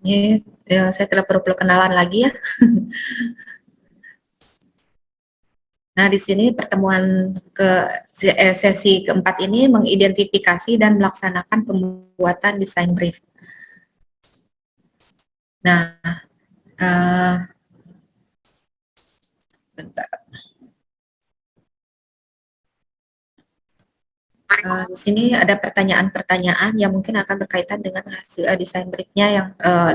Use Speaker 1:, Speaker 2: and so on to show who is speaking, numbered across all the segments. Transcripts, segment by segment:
Speaker 1: Ini saya tidak perlu perkenalan lagi ya. Nah, di sini pertemuan sesi keempat ini mengidentifikasi dan melaksanakan pembuatan desain brief. Nah, eh, bentar. Di sini ada pertanyaan-pertanyaan yang mungkin akan berkaitan dengan hasil desain briefnya yang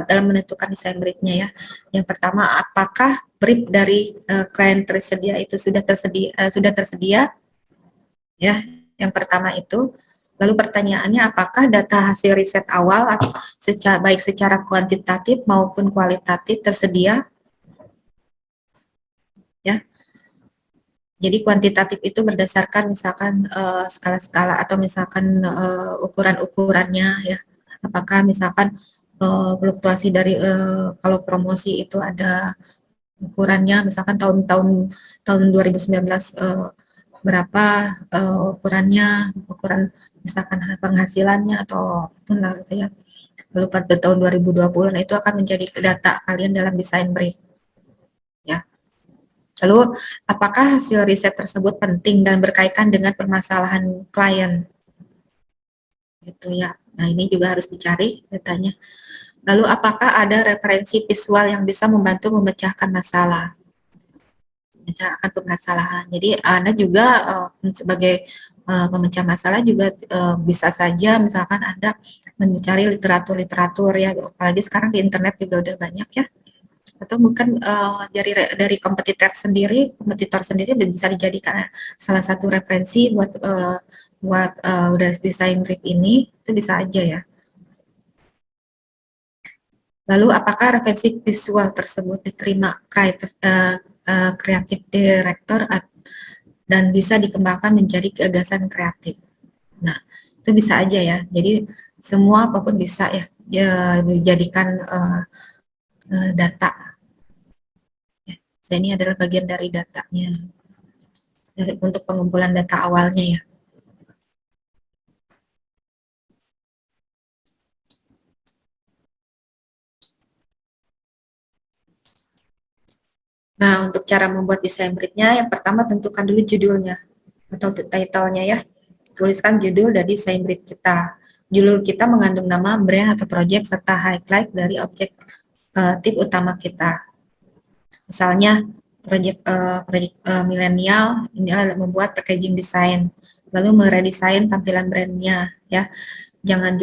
Speaker 1: dalam menentukan desain briefnya ya. Yang pertama, apakah brief dari klien tersedia itu sudah tersedia ya? Yang pertama itu. Lalu pertanyaannya, apakah data hasil riset awal atau baik secara kuantitatif maupun kualitatif tersedia ya? Jadi kuantitatif itu berdasarkan misalkan skala-skala atau misalkan ukuran-ukurannya ya. Apakah misalkan fluktuasi dari kalau promosi itu ada ukurannya, misalkan tahun 2019 berapa ukurannya, ukuran misalkan penghasilannya atau apapun lah gitu ya. Lalu pada tahun 2020, nah itu akan menjadi data kalian dalam desain brief ya. Lalu, apakah hasil riset tersebut penting dan berkaitan dengan permasalahan klien? Gitu ya. Nah, ini juga harus dicari datanya. Lalu, apakah ada referensi visual yang bisa membantu memecahkan masalah? Memecahkan permasalahan. Jadi, Anda juga sebagai pemecah masalah juga bisa saja misalkan Anda mencari literatur-literatur ya, apalagi sekarang di internet juga udah banyak ya, atau mungkin dari kompetitor sendiri bisa dijadikan salah satu referensi buat udah desain brief ini, itu bisa aja ya. Lalu apakah referensi visual tersebut diterima kreatif director dan bisa dikembangkan menjadi gagasan kreatif. Nah, itu bisa aja ya. Jadi semua apapun bisa ya, dijadikan data. Dan ini adalah bagian dari datanya, untuk pengumpulan data awalnya ya. Nah, untuk cara membuat desain briefnya, yang pertama tentukan dulu judulnya atau title-nya ya. Tuliskan judul dari desain brief kita. Judul kita mengandung nama, brand atau project serta highlight dari objektif utama kita. Misalnya, project milenial ini adalah membuat packaging desain, lalu meredesain tampilan brandnya ya. Jangan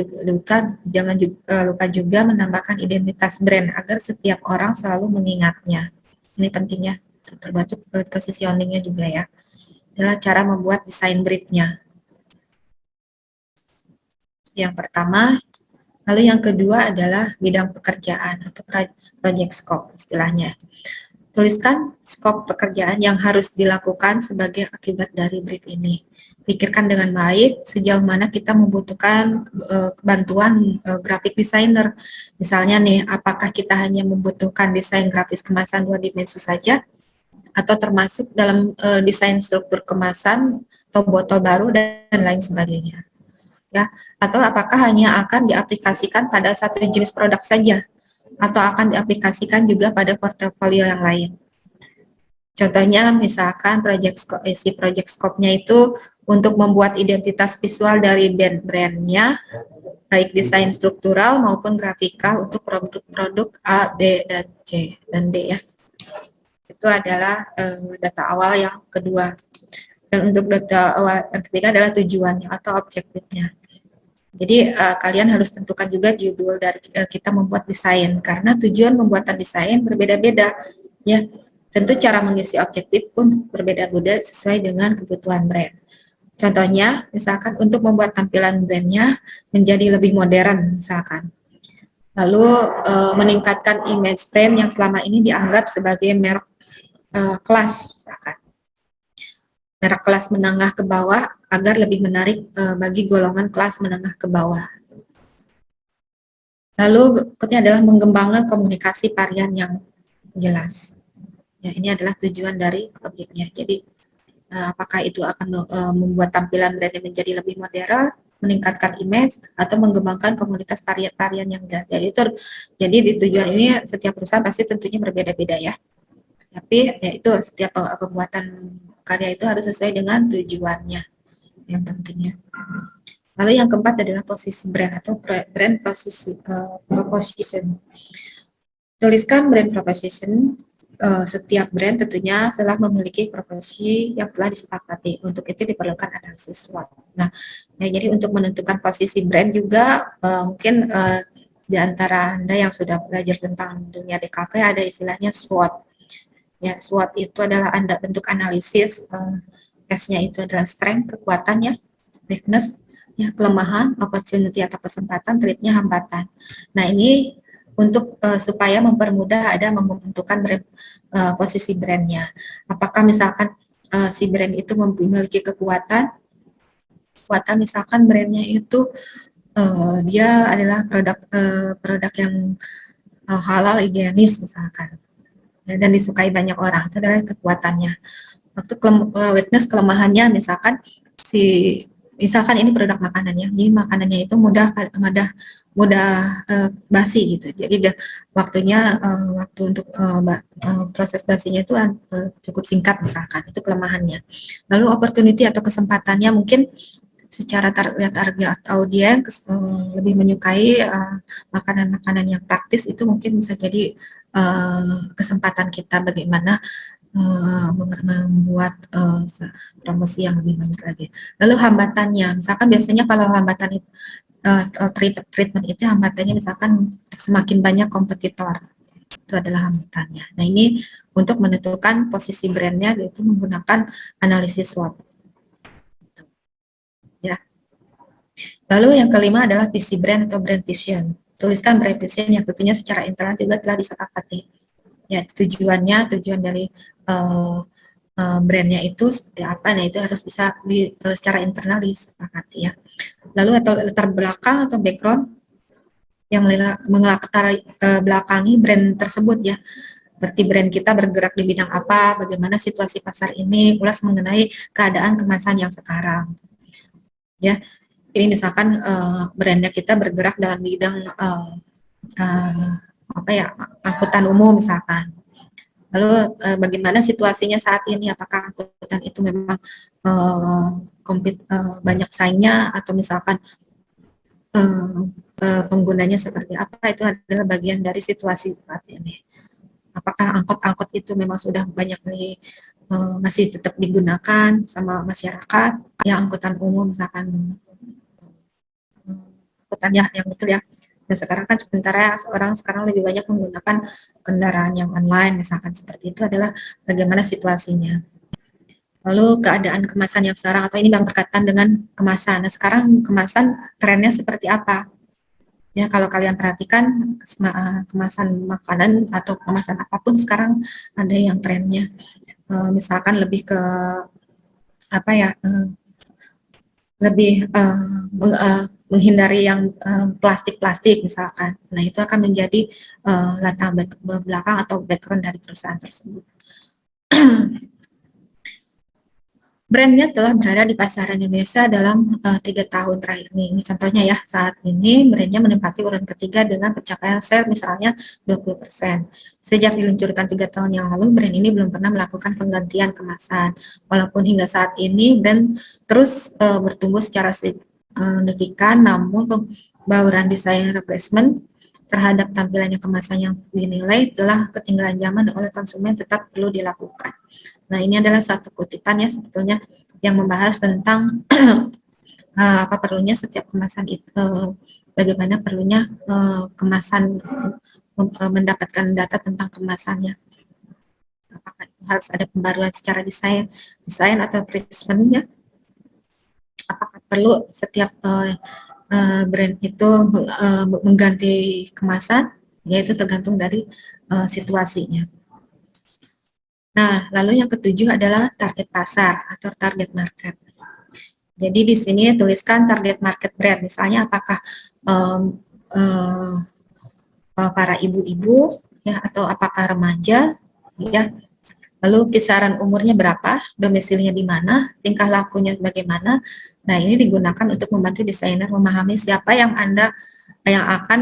Speaker 1: lupa juga menambahkan identitas brand agar setiap orang selalu mengingatnya. Ini pentingnya, termasuk positioningnya juga ya. Adalah cara membuat desain briefnya. Yang pertama, lalu yang kedua adalah bidang pekerjaan atau project scope istilahnya. Tuliskan skop pekerjaan yang harus dilakukan sebagai akibat dari brief ini. Pikirkan dengan baik sejauh mana kita membutuhkan bantuan graphic designer. Misalnya nih, apakah kita hanya membutuhkan desain grafis kemasan 2 dimensi saja, atau termasuk dalam desain struktur kemasan atau botol baru dan lain sebagainya. Ya, atau apakah hanya akan diaplikasikan pada satu jenis produk saja, atau akan diaplikasikan juga pada portofolio yang lain. Contohnya misalkan project scope-nya itu untuk membuat identitas visual dari brand-brandnya, baik desain struktural maupun grafikal untuk produk-produk A, B, dan C, dan D ya. Itu adalah data awal yang kedua. Dan untuk data awal yang ketiga adalah tujuannya atau objektifnya. Jadi kalian harus tentukan juga judul dari kita membuat desain, karena tujuan pembuatan desain berbeda-beda ya. Tentu cara mengisi objektif pun berbeda-beda sesuai dengan kebutuhan brand. Contohnya, misalkan untuk membuat tampilan brandnya menjadi lebih modern misalkan. Lalu meningkatkan image brand yang selama ini dianggap sebagai merek kelas misalkan. Merek kelas menengah ke bawah agar lebih menarik bagi golongan kelas menengah ke bawah. Lalu berikutnya adalah mengembangkan komunikasi varian yang jelas. Ya, ini adalah tujuan dari objeknya. Jadi apakah itu akan membuat tampilan brandnya menjadi lebih modern, meningkatkan image, atau mengembangkan komunitas varian yang jelas. Jadi di tujuan ini setiap perusahaan pasti tentunya berbeda-beda ya. Tapi ya itu setiap pembuatan karya itu harus sesuai dengan tujuannya yang pentingnya. Lalu yang keempat adalah posisi brand atau brand proposition. Tuliskan brand proposition. Setiap brand tentunya telah memiliki proporsi yang telah disepakati. Untuk itu diperlukan analisis SWOT. Nah, jadi untuk menentukan posisi brand juga mungkin di antara Anda yang sudah belajar tentang dunia DKV ada istilahnya SWOT. Ya, SWOT itu adalah Anda bentuk analisis. S-nya itu adalah strength, kekuatannya, weakness, ya, kelemahan, opportunity atau kesempatan, threat-nya hambatan. Nah, ini untuk supaya mempermudah ada membentukkan posisi brandnya. Apakah misalkan si brand itu memiliki kekuatan misalkan brandnya itu dia adalah produk yang halal, higienis misalkan, ya, dan disukai banyak orang, itu adalah kekuatannya. Waktu weakness, kelemahannya misalkan ini produk makanannya, jadi makanannya itu mudah basi gitu. Jadi waktu untuk proses basinya itu cukup singkat misalkan, itu kelemahannya. Lalu opportunity atau kesempatannya mungkin secara target audiens lebih menyukai makanan-makanan yang praktis, itu mungkin bisa jadi kesempatan kita bagaimana membuat promosi yang lebih bagus lagi. Lalu hambatannya, misalkan biasanya kalau hambatan itu treatment itu hambatannya misalkan semakin banyak kompetitor, itu adalah hambatannya. Nah, ini untuk menentukan posisi brandnya yaitu menggunakan analisis SWOT. Ya. Lalu yang kelima adalah visi brand atau brand vision. Tuliskan brand vision yang tentunya secara internal juga telah disepakati. Ya, tujuan dari brandnya itu seperti apa, nah itu harus bisa secara internal disepakati ya. Lalu atau latar belakang atau background yang melatar belakangi brand tersebut ya. Seperti brand kita bergerak di bidang apa, bagaimana situasi pasar ini, ulas mengenai keadaan kemasan yang sekarang. Ya, ini misalkan brandnya kita bergerak dalam bidang angkutan umum misalkan. Lalu bagaimana situasinya saat ini? Apakah angkutan itu memang banyak saingnya atau misalkan penggunanya seperti apa? Itu adalah bagian dari situasi saat ini. Apakah angkot-angkot itu memang sudah banyak masih tetap digunakan sama masyarakat? Ya, angkutan umum misalkan angkutannya yang betul ya. Dan sekarang kan sementara orang sekarang lebih banyak menggunakan kendaraan yang online, misalkan seperti itu adalah bagaimana situasinya. Lalu keadaan kemasan yang sekarang, atau ini yang berkaitan dengan kemasan. Nah, sekarang kemasan trennya seperti apa? Ya, kalau kalian perhatikan kemasan makanan atau kemasan apapun sekarang ada yang trennya. Misalkan lebih ke apa ya? Lebih menghindari yang plastik-plastik misalkan. Nah, itu akan menjadi latar belakang atau background dari perusahaan tersebut. Brandnya telah berada di pasaran Indonesia dalam 3 tahun terakhir ini. Ini contohnya ya, saat ini brandnya menempati urutan ketiga dengan pencapaian sales misalnya 20%. Sejak diluncurkan 3 tahun yang lalu, brand ini belum pernah melakukan penggantian kemasan. Walaupun hingga saat ini brand terus bertumbuh secara signifikan, namun pembauran desain replacement terhadap tampilannya kemasan yang dinilai telah ketinggalan zaman oleh konsumen tetap perlu dilakukan. Nah, ini adalah satu kutipan ya sebetulnya yang membahas tentang apa perlunya setiap kemasan itu, bagaimana perlunya kemasan mendapatkan data tentang kemasannya. Apakah itu harus ada pembaruan secara desain atau placementnya? Apakah perlu setiap brand itu mengganti kemasan? Ya, itu tergantung dari situasinya. Nah, lalu yang ketujuh adalah target pasar atau target market. Jadi di sini tuliskan target market brand, misalnya apakah para ibu-ibu ya atau apakah remaja ya. lalu kisaran umurnya berapa, domisilinya di mana, tingkah lakunya bagaimana. Nah, ini digunakan untuk membantu desainer memahami siapa yang akan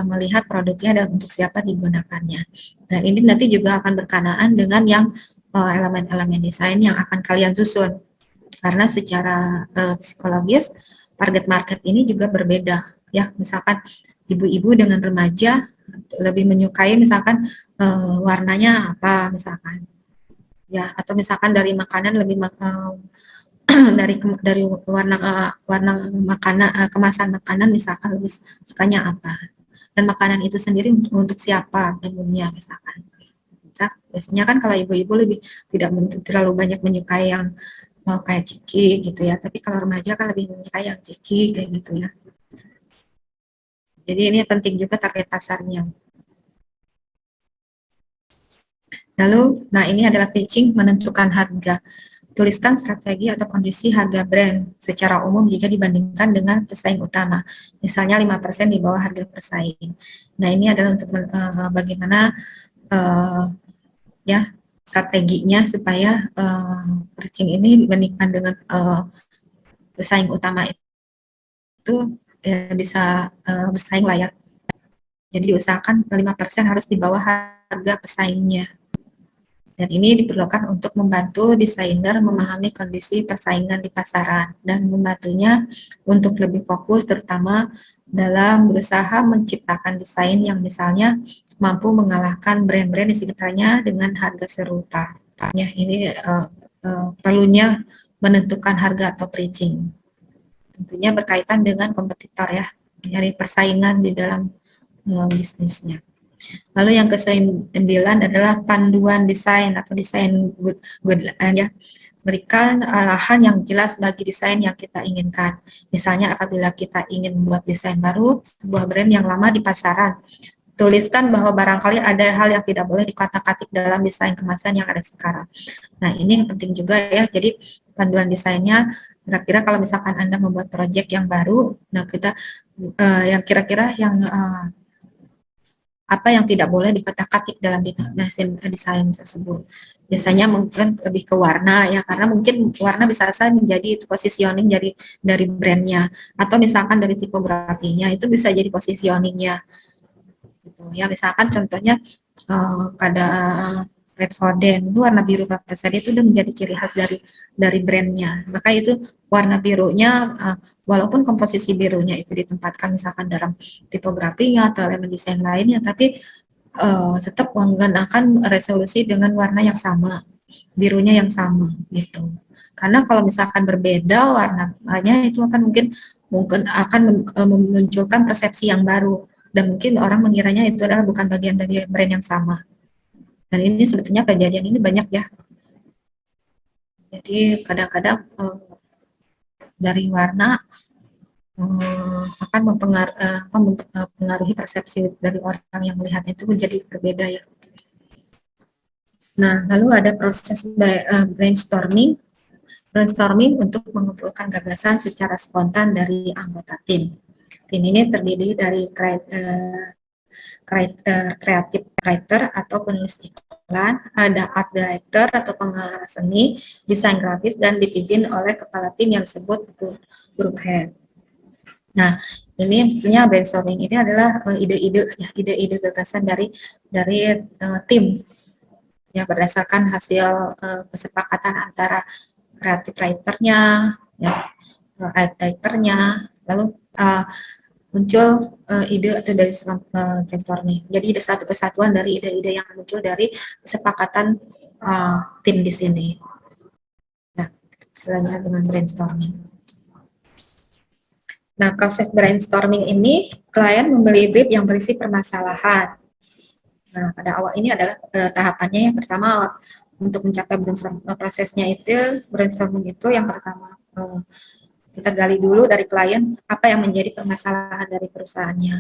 Speaker 1: melihat produknya dan untuk siapa digunakannya. Dan ini nanti juga akan berkenaan dengan yang elemen-elemen desain yang akan kalian susun. Karena secara psikologis target market ini juga berbeda ya. Misalkan ibu-ibu dengan remaja lebih menyukai misalkan warnanya apa misalkan ya, atau misalkan dari makanan lebih dari warna makanan, kemasan makanan misalkan lebih sukanya apa, dan makanan itu sendiri untuk siapa umumnya misalkan. Nah, biasanya kan kalau ibu-ibu lebih tidak terlalu banyak menyukai yang kayak ciki gitu ya, tapi kalau remaja kan lebih menyukai yang ciki kayak gitu ya. Jadi ini penting juga target pasarnya. Lalu, nah ini adalah pitching menentukan harga. Tuliskan strategi atau kondisi harga brand secara umum jika dibandingkan dengan pesaing utama. Misalnya 5% di bawah harga pesaing. Nah, ini adalah untuk bagaimana ya strateginya supaya pitching ini dibandingkan dengan pesaing utama itu bisa bersaing lah ya. Jadi diusahakan 5% harus di bawah harga pesaingnya. Dan ini diperlukan untuk membantu desainer memahami kondisi persaingan di pasaran dan membantunya untuk lebih fokus terutama dalam berusaha menciptakan desain yang misalnya mampu mengalahkan brand-brand di sekitarnya dengan harga serupa. Ya, ini perlunya menentukan harga atau pricing. Tentunya berkaitan dengan kompetitor ya, dari persaingan di dalam bisnisnya. Lalu yang ke-9 adalah panduan desain atau desain guideline ya. Berikan arahan yang jelas bagi desain yang kita inginkan. Misalnya apabila kita ingin membuat desain baru, sebuah brand yang lama di pasaran, tuliskan bahwa barangkali ada hal yang tidak boleh dikotak-katik dalam desain kemasan yang ada sekarang. Nah, ini yang penting juga ya. Jadi panduan desainnya kira-kira kalau misalkan Anda membuat proyek yang baru, nah kita yang kira-kira yang apa yang tidak boleh dikotak-katik dalam desain tersebut. Biasanya mungkin lebih ke warna ya, karena mungkin warna bisa saja menjadi itu positioning dari brandnya, atau misalkan dari tipografinya itu bisa jadi positioningnya. Gitu. Ya misalkan contohnya pada Pepsodent itu warna biru Pepsodent itu udah menjadi ciri khas dari brandnya. Maka itu warna birunya walaupun komposisi birunya itu ditempatkan misalkan dalam tipografinya atau elemen desain lainnya, tapi tetap menggunakan resolusi dengan warna yang sama, birunya yang sama gitu. Karena kalau misalkan berbeda warnanya itu mungkin akan memunculkan persepsi yang baru dan mungkin orang mengiranya itu adalah bukan bagian dari brand yang sama. Dan ini sebetulnya kejadian ini banyak ya. Jadi kadang-kadang dari warna akan mempengaruhi persepsi dari orang yang melihatnya itu menjadi berbeda ya. Nah, lalu ada proses brainstorming. Brainstorming untuk mengumpulkan gagasan secara spontan dari anggota tim. Tim ini terdiri dari creative writer atau penulis iklan, ada art director atau pengarah seni, desain grafis, dan dipimpin oleh kepala tim yang disebut group head. Nah, ini punya brainstorming ini adalah ide-ide gagasan dari tim ya berdasarkan hasil kesepakatan antara creative writer-nya, ya, art director-nya, lalu muncul ide atau dari brainstorming. Jadi ada satu kesatuan dari ide-ide yang muncul dari kesepakatan tim di sini. Nah, istilahnya dengan brainstorming. Nah, proses brainstorming ini, klien membeli brief yang berisi permasalahan. Nah, pada awal ini adalah tahapannya yang pertama untuk mencapai prosesnya itu, brainstorming itu yang pertama kita gali dulu dari klien apa yang menjadi permasalahan dari perusahaannya.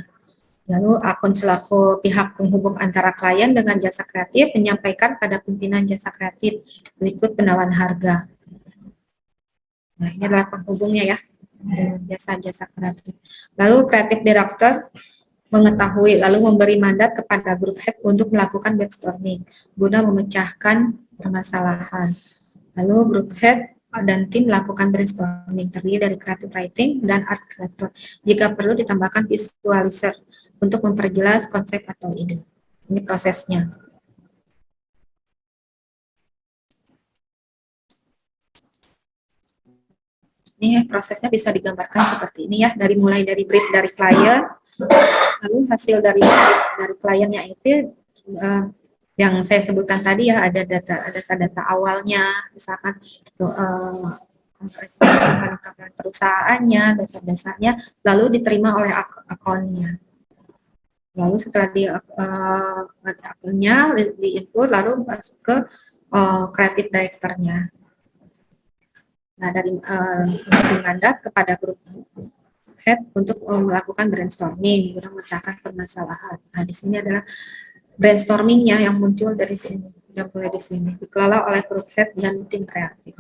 Speaker 1: Lalu akun selaku pihak penghubung antara klien dengan jasa kreatif menyampaikan pada pimpinan jasa kreatif berikut penawaran harga. Nah, ini adalah penghubungnya ya, jasa-jasa kreatif. Lalu kreatif director mengetahui lalu memberi mandat kepada grup head untuk melakukan brainstorming guna memecahkan permasalahan. Lalu grup head dan tim melakukan brainstorming terdiri dari creative writing dan art creator. Jika perlu ditambahkan visualizer untuk memperjelas konsep atau ide. Ini prosesnya. Ini prosesnya bisa digambarkan seperti ini ya, mulai dari brief dari klien, lalu hasil dari kliennya itu yang saya sebutkan tadi ya, ada data awalnya, misalkan perusahaannya, dasar-dasarnya, lalu diterima oleh akunnya. Lalu setelah di akunnya di input, lalu masuk ke creative director-nya. Nah, dari mandat kepada grup head untuk melakukan brainstorming, guna memecahkan permasalahan. Nah, di sini adalah brainstormingnya yang muncul dari sini, yang mulai di sini, dikelola oleh grup head dan tim kreatif.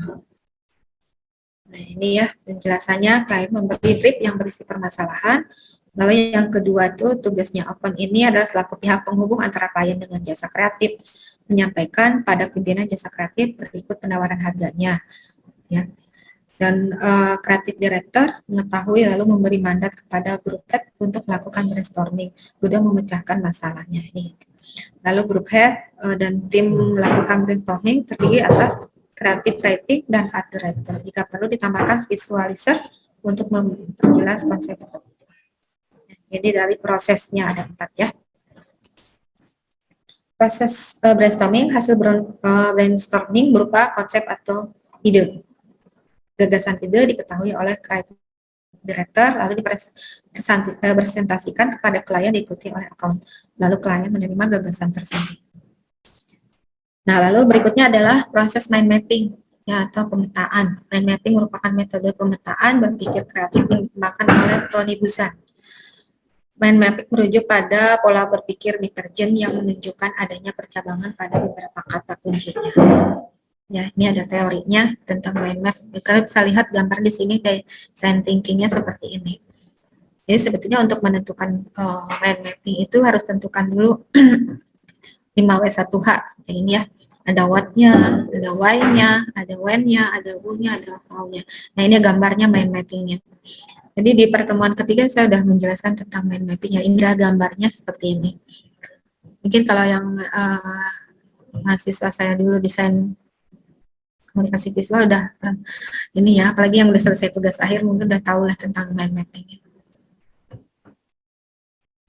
Speaker 1: Nah, ini ya penjelasannya, klien memberi brief yang berisi permasalahan. Lalu yang kedua tuh tugasnya Okon ini adalah selaku pihak penghubung antara klien dengan jasa kreatif, menyampaikan pada pimpinan jasa kreatif berikut penawaran harganya, ya. Dan kreatif director mengetahui lalu memberi mandat kepada grup head untuk melakukan brainstorming guna memecahkan masalahnya ini. Lalu grup head dan tim melakukan brainstorming terdiri atas creative writing dan art director. Jika perlu ditambahkan visualizer untuk memperjelas konsep. Jadi dari prosesnya ada 4 ya. Proses brainstorming, hasil brainstorming berupa konsep atau ide. Gagasan ide diketahui oleh creative director, lalu dipresentasikan kepada klien diikuti oleh account. Lalu klien menerima gagasan tersebut. Nah, lalu berikutnya adalah proses mind mapping ya, atau pemetaan. Mind mapping merupakan metode pemetaan berpikir kreatif yang dikembangkan oleh Tony Buzan. Mind mapping merujuk pada pola berpikir Divergent yang menunjukkan adanya percabangan pada beberapa kata kuncinya. Ya, ini ada teorinya tentang mind map. Kalian bisa lihat gambar di sini design thinking-nya seperti ini. Jadi sebetulnya untuk menentukan mind mapping itu harus tentukan dulu 5W1H seperti ini ya. Ada what-nya, ada why-nya, ada when-nya, ada who-nya, ada how-nya. Nah, ini gambarnya mind mapping-nya. Jadi di pertemuan ketiga saya sudah menjelaskan tentang mind mapping-nya. Ini adalah gambarnya seperti ini. Mungkin kalau yang mahasiswa saya dulu desain komunikasi visual udah ini ya, apalagi yang udah selesai tugas akhir mungkin udah tahu lah tentang mind mapping.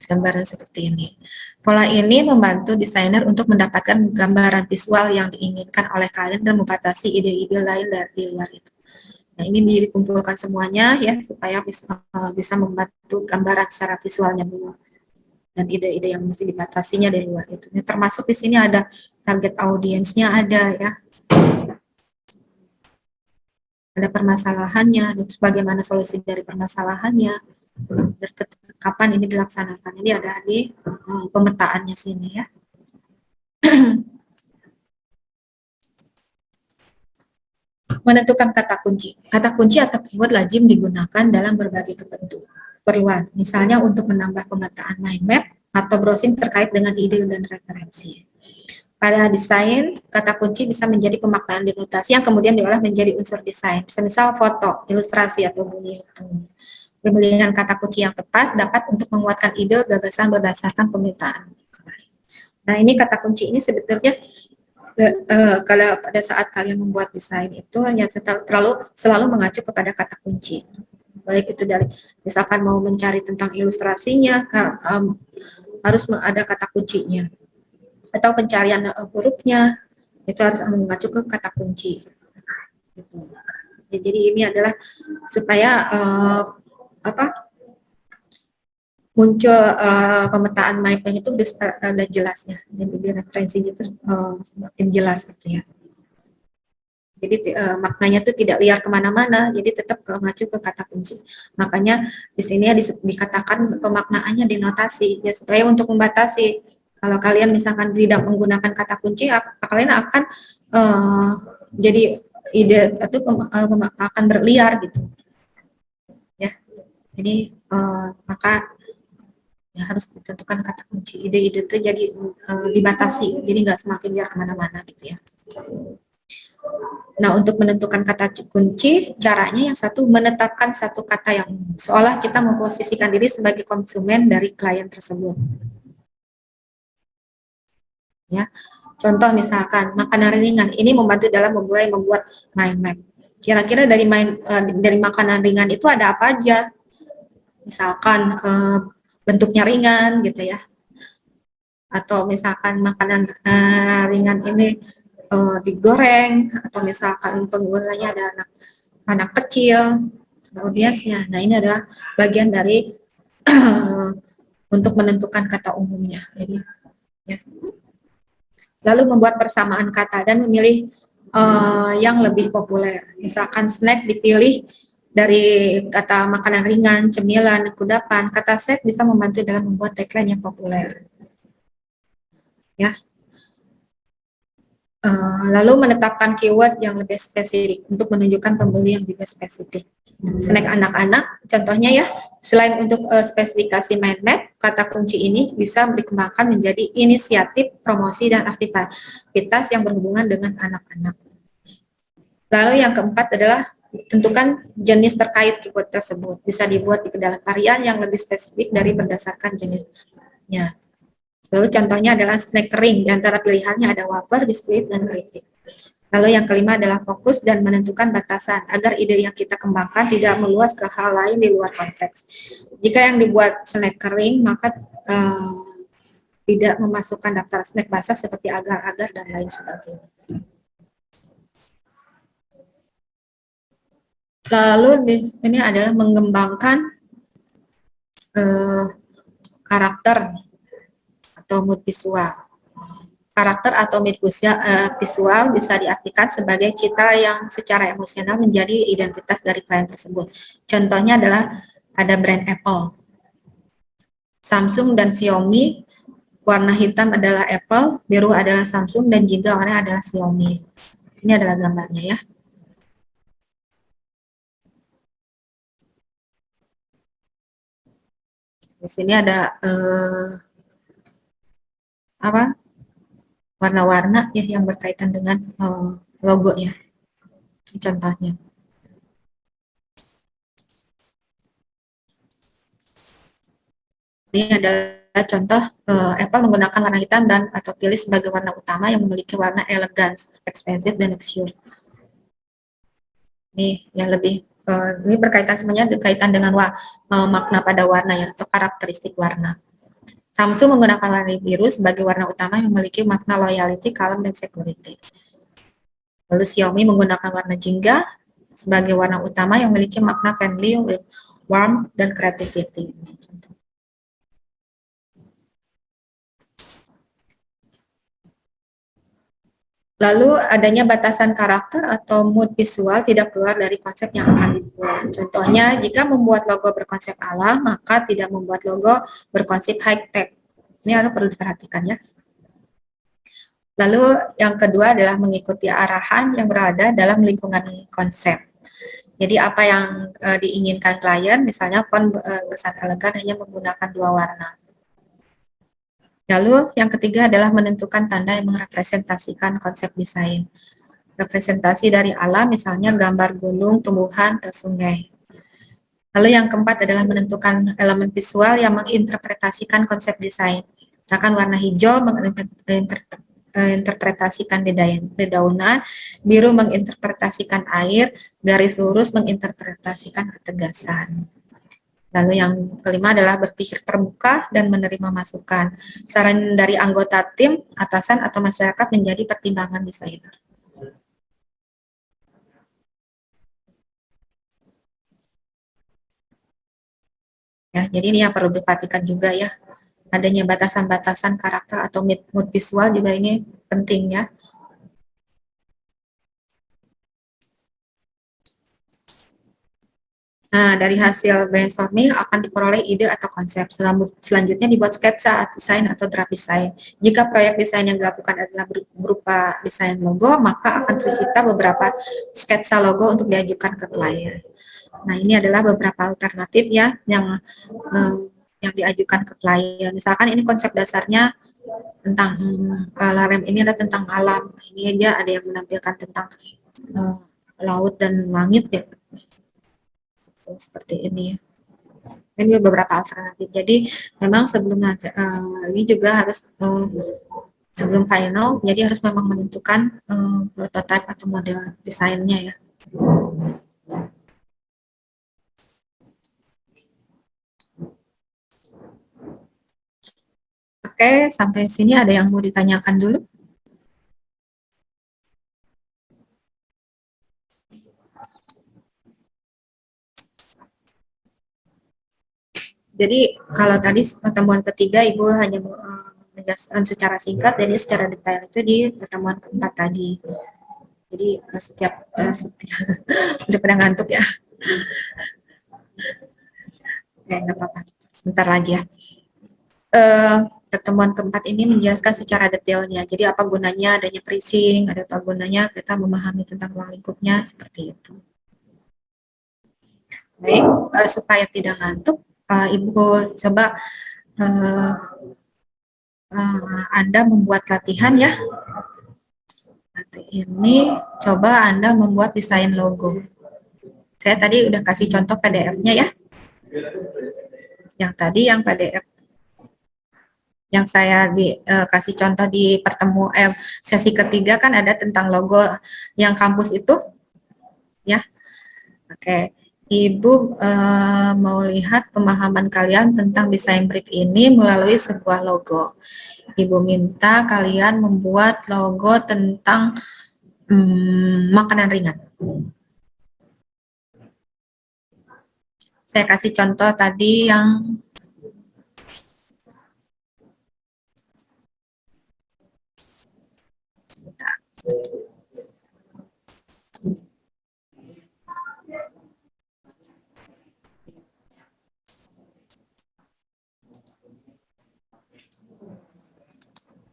Speaker 1: Gambaran seperti ini. Pola ini membantu desainer untuk mendapatkan gambaran visual yang diinginkan oleh klien dan membatasi ide-ide lain dari luar itu. Nah, ini dikumpulkan semuanya ya supaya bisa membantu gambaran secara visualnya dulu. Dan ide-ide yang mesti dibatasinya dari luar itu. Ini termasuk di sini ada target audiensnya ada ya. Ada permasalahannya, terus bagaimana solusi dari permasalahannya, kapan ini dilaksanakan. Ini ada di pemetaannya sini ya. Menentukan kata kunci. Kata kunci atau keyword lazim digunakan dalam berbagai keperluan. Misalnya untuk menambah pemetaan mind map atau browsing terkait dengan ide dan referensi. Pada desain, kata kunci bisa menjadi pemaknaan denotasi yang kemudian diolah menjadi unsur desain. Misal foto, ilustrasi, atau bunyi. Pemilihan kata kunci yang tepat dapat untuk menguatkan ide gagasan berdasarkan pemetaan. Nah, ini kata kunci ini sebetulnya kalau pada saat kalian membuat desain itu hanya selalu mengacu kepada kata kunci. Baik itu dari misalkan mau mencari tentang ilustrasinya, harus ada kata kuncinya. Atau pencarian hurufnya itu harus mengacu ke kata kunci. Gitu. Jadi ini adalah supaya muncul pemetaan mapping itu udah jelasnya, jadi referensinya itu semakin jelas gitu ya. Jadi maknanya itu tidak liar kemana-mana, jadi tetap mengacu ke kata kunci. Makanya di sini ya dikatakan pemaknaannya denotasi, ya supaya untuk membatasi. Kalau kalian misalkan tidak menggunakan kata kunci, kalian akan jadi ide itu akan berliar gitu. Ya, jadi maka ya harus ditentukan kata kunci. Ide-ide itu jadi dibatasi, jadi nggak semakin liar kemana-mana gitu ya. Nah, untuk menentukan kata kunci, caranya yang satu menetapkan satu kata yang umum, seolah kita memposisikan diri sebagai konsumen dari klien tersebut. Ya, contoh misalkan makanan ringan ini membantu dalam membuat mind map. Kira-kira dari makanan ringan itu ada apa aja? Misalkan bentuknya ringan gitu ya, atau misalkan makanan ringan ini digoreng, atau misalkan penggunanya ada anak kecil, audiensnya. Nah, ini adalah bagian dari untuk menentukan kata umumnya. Jadi, ya. Lalu membuat persamaan kata dan memilih yang lebih populer. Misalkan snack dipilih dari kata makanan ringan, cemilan, kudapan. Kata snack bisa membantu dalam membuat tagline yang populer. Ya. Lalu menetapkan keyword yang lebih spesifik untuk menunjukkan pembeli yang juga spesifik. Snack anak-anak, contohnya ya, selain untuk spesifikasi mind map, kata kunci ini bisa dikembangkan menjadi inisiatif, promosi, dan aktivitas yang berhubungan dengan anak-anak. Lalu yang keempat adalah tentukan jenis terkait keyword tersebut. Bisa dibuat di dalam varian yang lebih spesifik dari berdasarkan jenisnya. Lalu contohnya adalah snack kering, di antara pilihannya ada wafer, biskuit, dan keripik. Lalu yang kelima adalah fokus dan menentukan batasan, agar ide yang kita kembangkan tidak meluas ke hal lain di luar konteks. Jika yang dibuat snack kering, maka tidak memasukkan daftar snack basah seperti agar-agar dan lain sebagainya. Lalu ini adalah mengembangkan karakter atau mood visual. Karakter atau mood visual bisa diartikan sebagai citra yang secara emosional menjadi identitas dari klien tersebut. Contohnya adalah ada brand Apple, Samsung dan Xiaomi. Warna hitam adalah Apple, biru adalah Samsung, dan jingga warna adalah Xiaomi. Ini adalah gambarnya ya. Di sini ada warna-warna ya yang berkaitan dengan logo ya. Ini contohnya. Ini adalah contoh Apple menggunakan warna hitam dan atau pilih sebagai warna utama yang memiliki warna elegance, expensive, dan luxury. Ini yang lebih ini berkaitan semuanya berkaitan dengan makna pada warna ya atau karakteristik warna. Samsung menggunakan warna biru sebagai warna utama yang memiliki makna loyalty, calm, dan security. Lalu Xiaomi menggunakan warna jingga sebagai warna utama yang memiliki makna friendly, warm, dan creativity. Lalu adanya batasan karakter atau mood visual tidak keluar dari konsep yang akan dibuat. Contohnya, jika membuat logo berkonsep alam, maka tidak membuat logo berkonsep high-tech. Ini harus perlu diperhatikan ya. Lalu yang kedua adalah mengikuti arahan yang berada dalam lingkungan konsep. Jadi apa yang diinginkan klien, misalnya font kesan elegan hanya menggunakan 2 warna. Lalu yang ketiga adalah menentukan tanda yang merepresentasikan konsep desain. Representasi dari alam, misalnya gambar gunung, tumbuhan, atau sungai. Lalu yang keempat adalah menentukan elemen visual yang menginterpretasikan konsep desain. Misalkan warna hijau menginterpretasikan dedaunan, biru menginterpretasikan air, garis lurus menginterpretasikan ketegasan. Lalu yang kelima adalah berpikir terbuka dan menerima masukan. Saran dari anggota tim, atasan, atau masyarakat menjadi pertimbangan desainer. Ya, jadi ini yang perlu diperhatikan juga ya. Adanya batasan-batasan karakter atau mood visual juga ini penting ya. Nah, dari hasil brainstorming akan diperoleh ide atau konsep. Selanjutnya dibuat sketsa, desain, atau draft desain. Jika proyek desain yang dilakukan adalah berupa desain logo, maka akan tercipta beberapa sketsa logo untuk diajukan ke klien. Nah, ini adalah beberapa alternatif ya yang diajukan ke klien. Misalkan ini konsep dasarnya tentang larem ini ada tentang alam. Ini aja ada yang menampilkan tentang uh, laut dan langit ya, seperti ini. Ini beberapa alternatif. Jadi memang sebelum ini juga harus sebelum final, jadi harus memang menentukan prototipe atau model desainnya ya. Oke, sampai sini ada yang mau ditanyakan dulu? Jadi kalau tadi pertemuan ketiga Ibu hanya menjelaskan secara singkat, jadi secara detail itu di pertemuan keempat tadi. Jadi setiap udah pada ngantuk ya. Oke, nggak apa-apa. Bentar lagi ya. Pertemuan keempat ini menjelaskan secara detailnya. Jadi apa gunanya adanya freezing, ada apa gunanya kita memahami tentang ruang lingkupnya, seperti itu. Baik, supaya tidak ngantuk, Ibu coba Anda membuat latihan ya. Nanti ini coba Anda membuat desain logo. Saya tadi udah kasih contoh PDF-nya ya. Yang tadi yang PDF yang saya kasih contoh di sesi ketiga kan ada tentang logo yang kampus itu ya. Oke, Ibu mau lihat pemahaman kalian tentang desain brief ini melalui sebuah logo. Ibu minta kalian membuat logo tentang makanan ringan. Saya kasih contoh tadi yang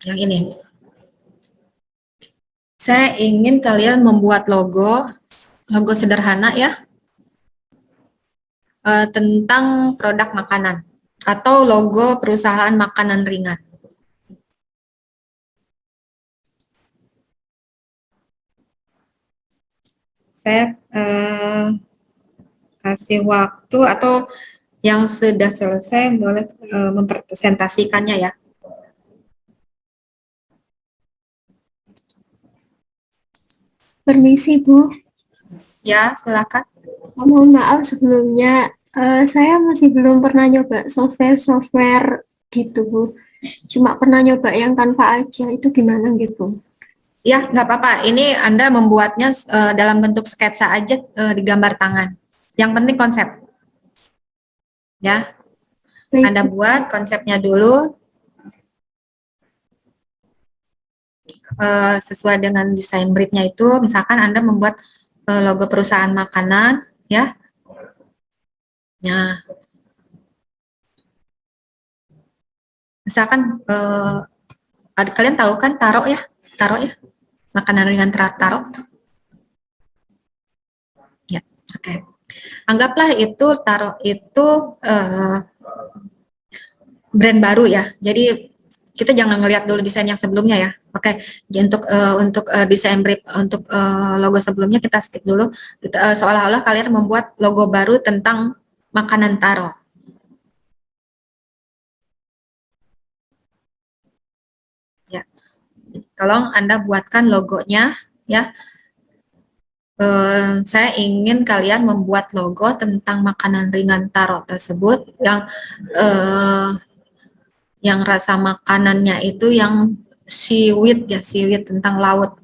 Speaker 1: ini. Saya ingin kalian membuat logo sederhana ya, tentang produk makanan atau logo perusahaan makanan ringan. Saya kasih waktu atau yang sudah selesai boleh mempresentasikannya ya.
Speaker 2: Permisi, Bu.
Speaker 1: Ya, silakan.
Speaker 2: Mohon maaf sebelumnya, saya masih belum pernah nyoba software-software gitu, Bu. Cuma pernah nyoba yang Canva aja, itu gimana gitu?
Speaker 1: Ya, nggak apa-apa. Ini Anda membuatnya dalam bentuk sketsa aja di gambar tangan. Yang penting konsep. Ya,
Speaker 2: Baik,
Speaker 1: Anda buat konsepnya dulu sesuai dengan desain briefnya itu. Misalkan Anda membuat logo perusahaan makanan, ya. Nah, misalkan kalian tahu kan taro ya, makanan ringan taro. Ya, oke. Anggaplah itu taro itu brand baru ya. Jadi kita jangan ngelihat dulu desain yang sebelumnya ya. Oke, jadi untuk desain brief untuk logo sebelumnya kita skip dulu. Seolah-olah kalian membuat logo baru tentang makanan taro. Ya, tolong Anda buatkan logonya ya. Saya ingin kalian membuat logo tentang makanan ringan taro tersebut yang rasa makanannya itu yang seaweed ya, seaweed tentang laut.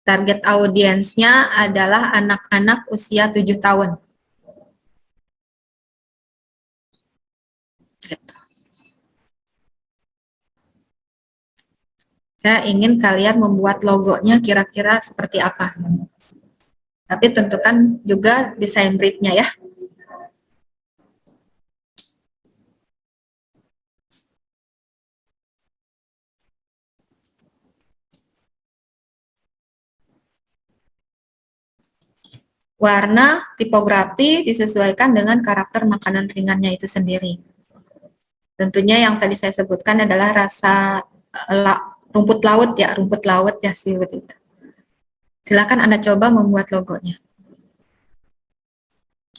Speaker 1: Target audiensnya adalah anak-anak usia 7 tahun. Saya ingin kalian membuat logonya kira-kira seperti apa. Tapi tentukan juga desain briefnya ya. Warna, tipografi disesuaikan dengan karakter makanan ringannya itu sendiri. Tentunya yang tadi saya sebutkan adalah rasa rumput laut ya, rumput laut ya seaweed itu. Silakan Anda coba membuat logonya.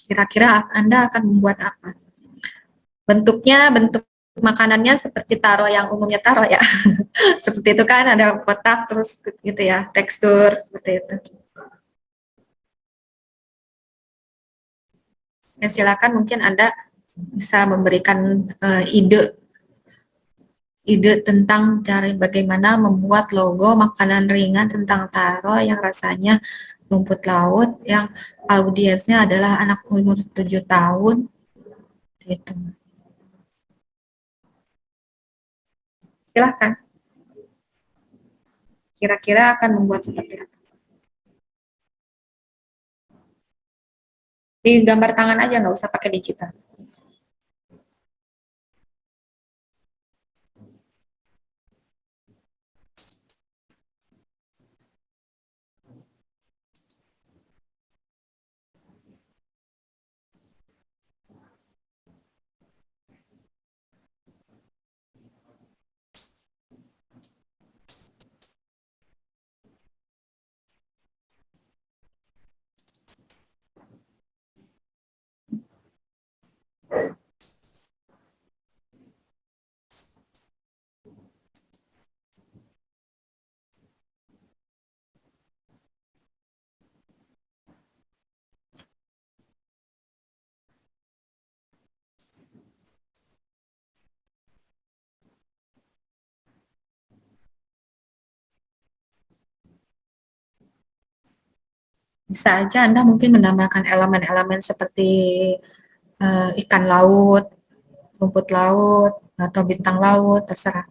Speaker 1: Kira-kira Anda akan membuat apa? Bentuknya, bentuk makanannya seperti taro yang umumnya taro ya. Seperti itu kan, ada kotak terus gitu ya, tekstur seperti itu. Ya, silakan mungkin Anda bisa memberikan ide tentang cara bagaimana membuat logo makanan ringan tentang taro yang rasanya rumput laut yang audiensnya adalah anak umur 7 tahun gitu. Silakan. Kira-kira akan membuat seperti apa? Di gambar tangan aja, nggak usah pakai digital. Bisa aja Anda mungkin menambahkan elemen-elemen seperti ikan laut, rumput laut, atau bintang laut, terserah.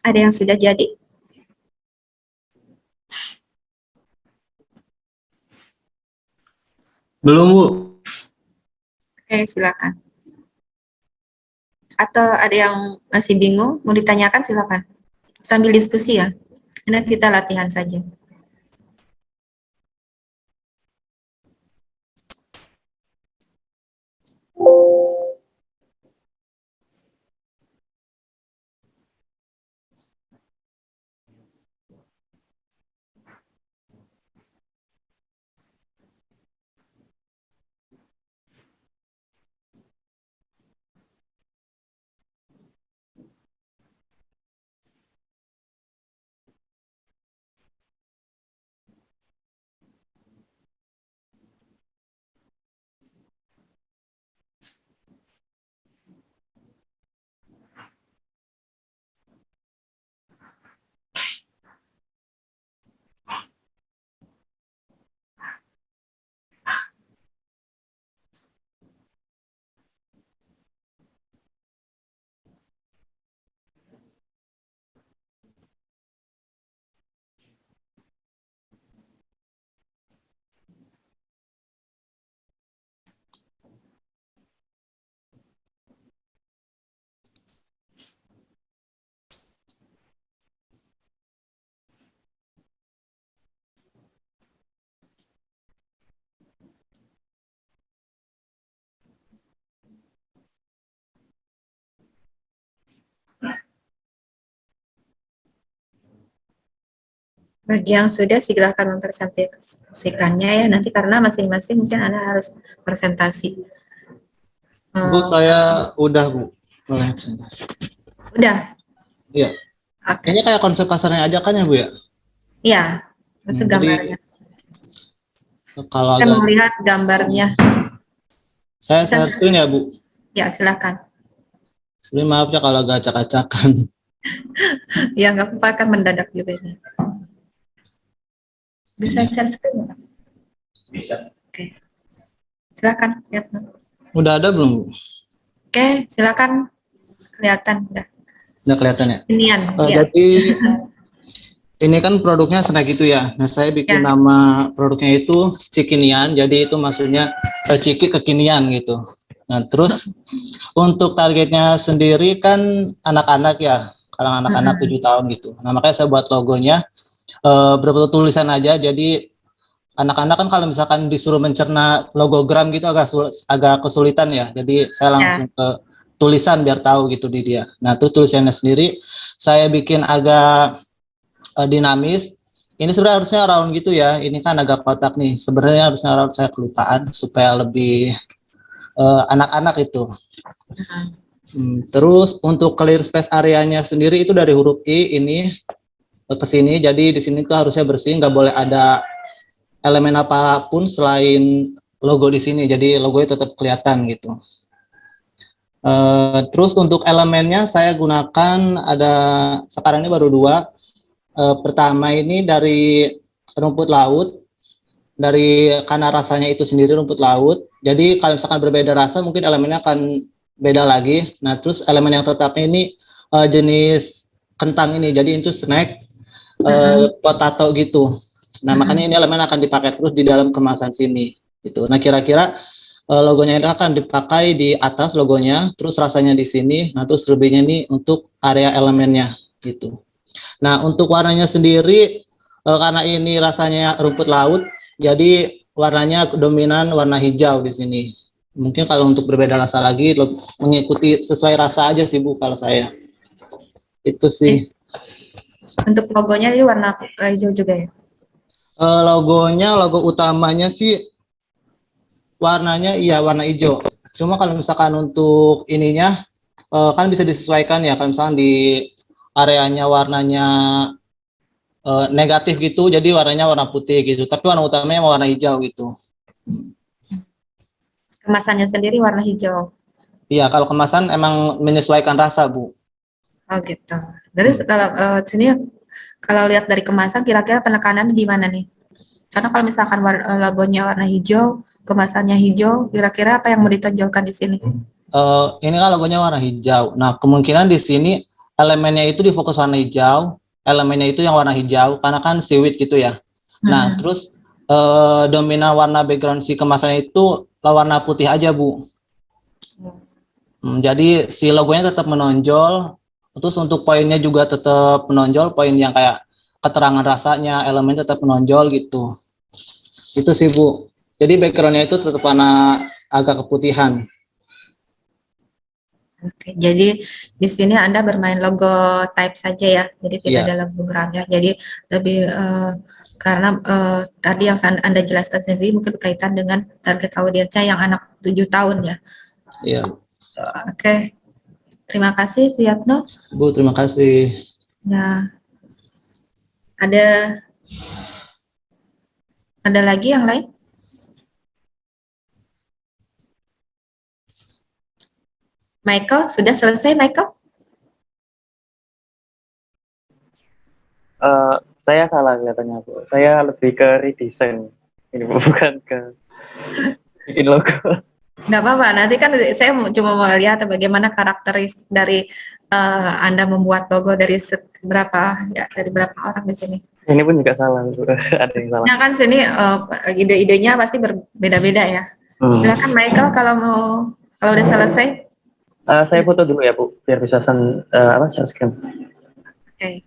Speaker 1: Ada yang sudah jadi?
Speaker 3: Belum, Bu.
Speaker 1: Oke, silakan. Atau ada yang masih bingung, mau ditanyakan silakan. Sambil diskusi ya. Nanti kita latihan saja. Bagi yang sudah silakan mempresentasikannya ya, nanti karena masing-masing mungkin Anda harus presentasi.
Speaker 3: Bu, saya
Speaker 1: Masing.
Speaker 3: udah Bu. Boleh presentasi.
Speaker 1: Udah?
Speaker 3: Iya.
Speaker 1: Oke.
Speaker 3: Ini kayak konsep kasarnya aja kan ya Bu ya?
Speaker 1: Iya, masuk
Speaker 3: Jadi
Speaker 1: gambarnya.
Speaker 3: kalau
Speaker 1: Saya
Speaker 3: agak
Speaker 1: mau lihat gambarnya.
Speaker 3: saya
Speaker 1: Bisa,
Speaker 3: share screen ya Bu.
Speaker 1: ya silakan.
Speaker 3: Sebenarnya maaf ya kalau agak acak-acakan.
Speaker 1: Ya nggak apa-apa, kan mendadak juga ini. Bisa share screen nggak?
Speaker 3: Bisa.
Speaker 1: Oke, silakan. Siap.
Speaker 3: Udah ada belum Bu?
Speaker 1: Oke, silakan. Kelihatan udah.
Speaker 3: Udah kelihatan ya?
Speaker 1: Inian, ya.
Speaker 3: Jadi ini kan produknya snack gitu ya. Nah, saya bikin
Speaker 1: Ya.
Speaker 3: nama produknya itu Cikinian. Jadi itu maksudnya ciki kekinian gitu. Nah, terus untuk targetnya sendiri kan anak-anak ya, kalangan anak-anak 7 tahun gitu. Nah, makanya saya buat logonya berbentuk tulisan aja. Jadi anak-anak kan kalau misalkan disuruh mencerna logogram gitu agak kesulitan ya. Jadi saya
Speaker 1: Ya.
Speaker 3: langsung ke tulisan biar tahu gitu di dia. Nah, terus tulisannya sendiri saya bikin agak dinamis. Ini sebenarnya harusnya round gitu ya. Ini kan agak kotak nih. Sebenarnya harusnya round, saya kelupaan supaya lebih anak-anak itu. Terus untuk clear space areanya sendiri itu dari huruf I ini ke sini. Jadi di sini tuh harusnya bersih, nggak boleh ada elemen apapun selain logo di sini. Jadi logonya tetap kelihatan gitu. Terus untuk elemennya saya gunakan ada sekarang ini baru dua. Pertama ini dari rumput laut, dari karena rasanya itu sendiri rumput laut. Jadi kalau misalkan berbeda rasa mungkin elemennya akan beda lagi. Nah, terus elemen yang tetapnya ini jenis kentang ini. Jadi itu snack potato gitu. Nah, makanya ini elemen akan dipakai terus di dalam kemasan sini gitu. Nah, kira-kira logonya ini akan dipakai di atas logonya, terus rasanya di sini. Nah, terus lebihnya ini untuk area elemennya gitu. Nah, untuk warnanya sendiri karena ini rasanya rumput laut, jadi warnanya dominan warna hijau di sini. Mungkin kalau untuk berbeda rasa lagi mengikuti sesuai rasa aja sih Bu kalau saya. Itu sih.
Speaker 1: Untuk logonya itu warna hijau juga ya?
Speaker 3: Logo utamanya sih warnanya iya warna hijau. Cuma kalau misalkan untuk ininya kan bisa disesuaikan ya. Kalau misalkan di areanya warnanya negatif gitu, jadi warnanya warna putih gitu. Tapi warna utamanya warna hijau gitu.
Speaker 1: Kemasannya sendiri warna hijau.
Speaker 3: Iya, kalau kemasan emang menyesuaikan rasa, Bu.
Speaker 1: Oh gitu. Terus kalau sini kalau lihat dari kemasan kira-kira penekanan di mana nih? Karena kalau misalkan logonya warna hijau, kemasannya hijau, kira-kira apa yang mau ditonjolkan di sini?
Speaker 3: Ini kan logonya warna hijau. Nah, kemungkinan di sini elemennya itu di fokus warna hijau, elemennya itu yang warna hijau, karena kan seaweed gitu ya. Nah, terus dominan warna background si kemasannya itu warna putih aja, Bu. Jadi si logonya tetap menonjol, terus untuk poinnya juga tetap menonjol, poin yang kayak keterangan rasanya, elemen tetap menonjol gitu. Itu sih Bu. Jadi backgroundnya itu tetap warna agak keputihan.
Speaker 1: Oke, jadi di sini Anda bermain logo type saja ya, jadi tidak
Speaker 3: Iya.
Speaker 1: ada logo ground ya. Jadi lebih karena tadi yang Anda jelaskan sendiri mungkin berkaitan dengan target audiensnya yang anak 7 tahun ya.
Speaker 3: Iya.
Speaker 1: Oke, terima kasih Suyatno.
Speaker 3: Bu, terima kasih.
Speaker 1: Nah, ada lagi yang lain? Michael, sudah selesai Michael?
Speaker 4: Saya salah kelihatannya Bu. Saya lebih ke redesign. Ini Bu, bukan ke bikin logo.
Speaker 1: Nggak apa-apa, nanti kan saya cuma mau lihat bagaimana karakteristik dari Anda membuat logo dari berapa ya, dari berapa orang di sini.
Speaker 4: Ini pun juga salah Bu. Ada yang salah.
Speaker 1: Nah kan sini ide-idenya pasti berbeda-beda ya. Silakan Michael kalau udah selesai.
Speaker 4: Saya foto dulu ya Bu, biar bisa share screen.
Speaker 1: Oke.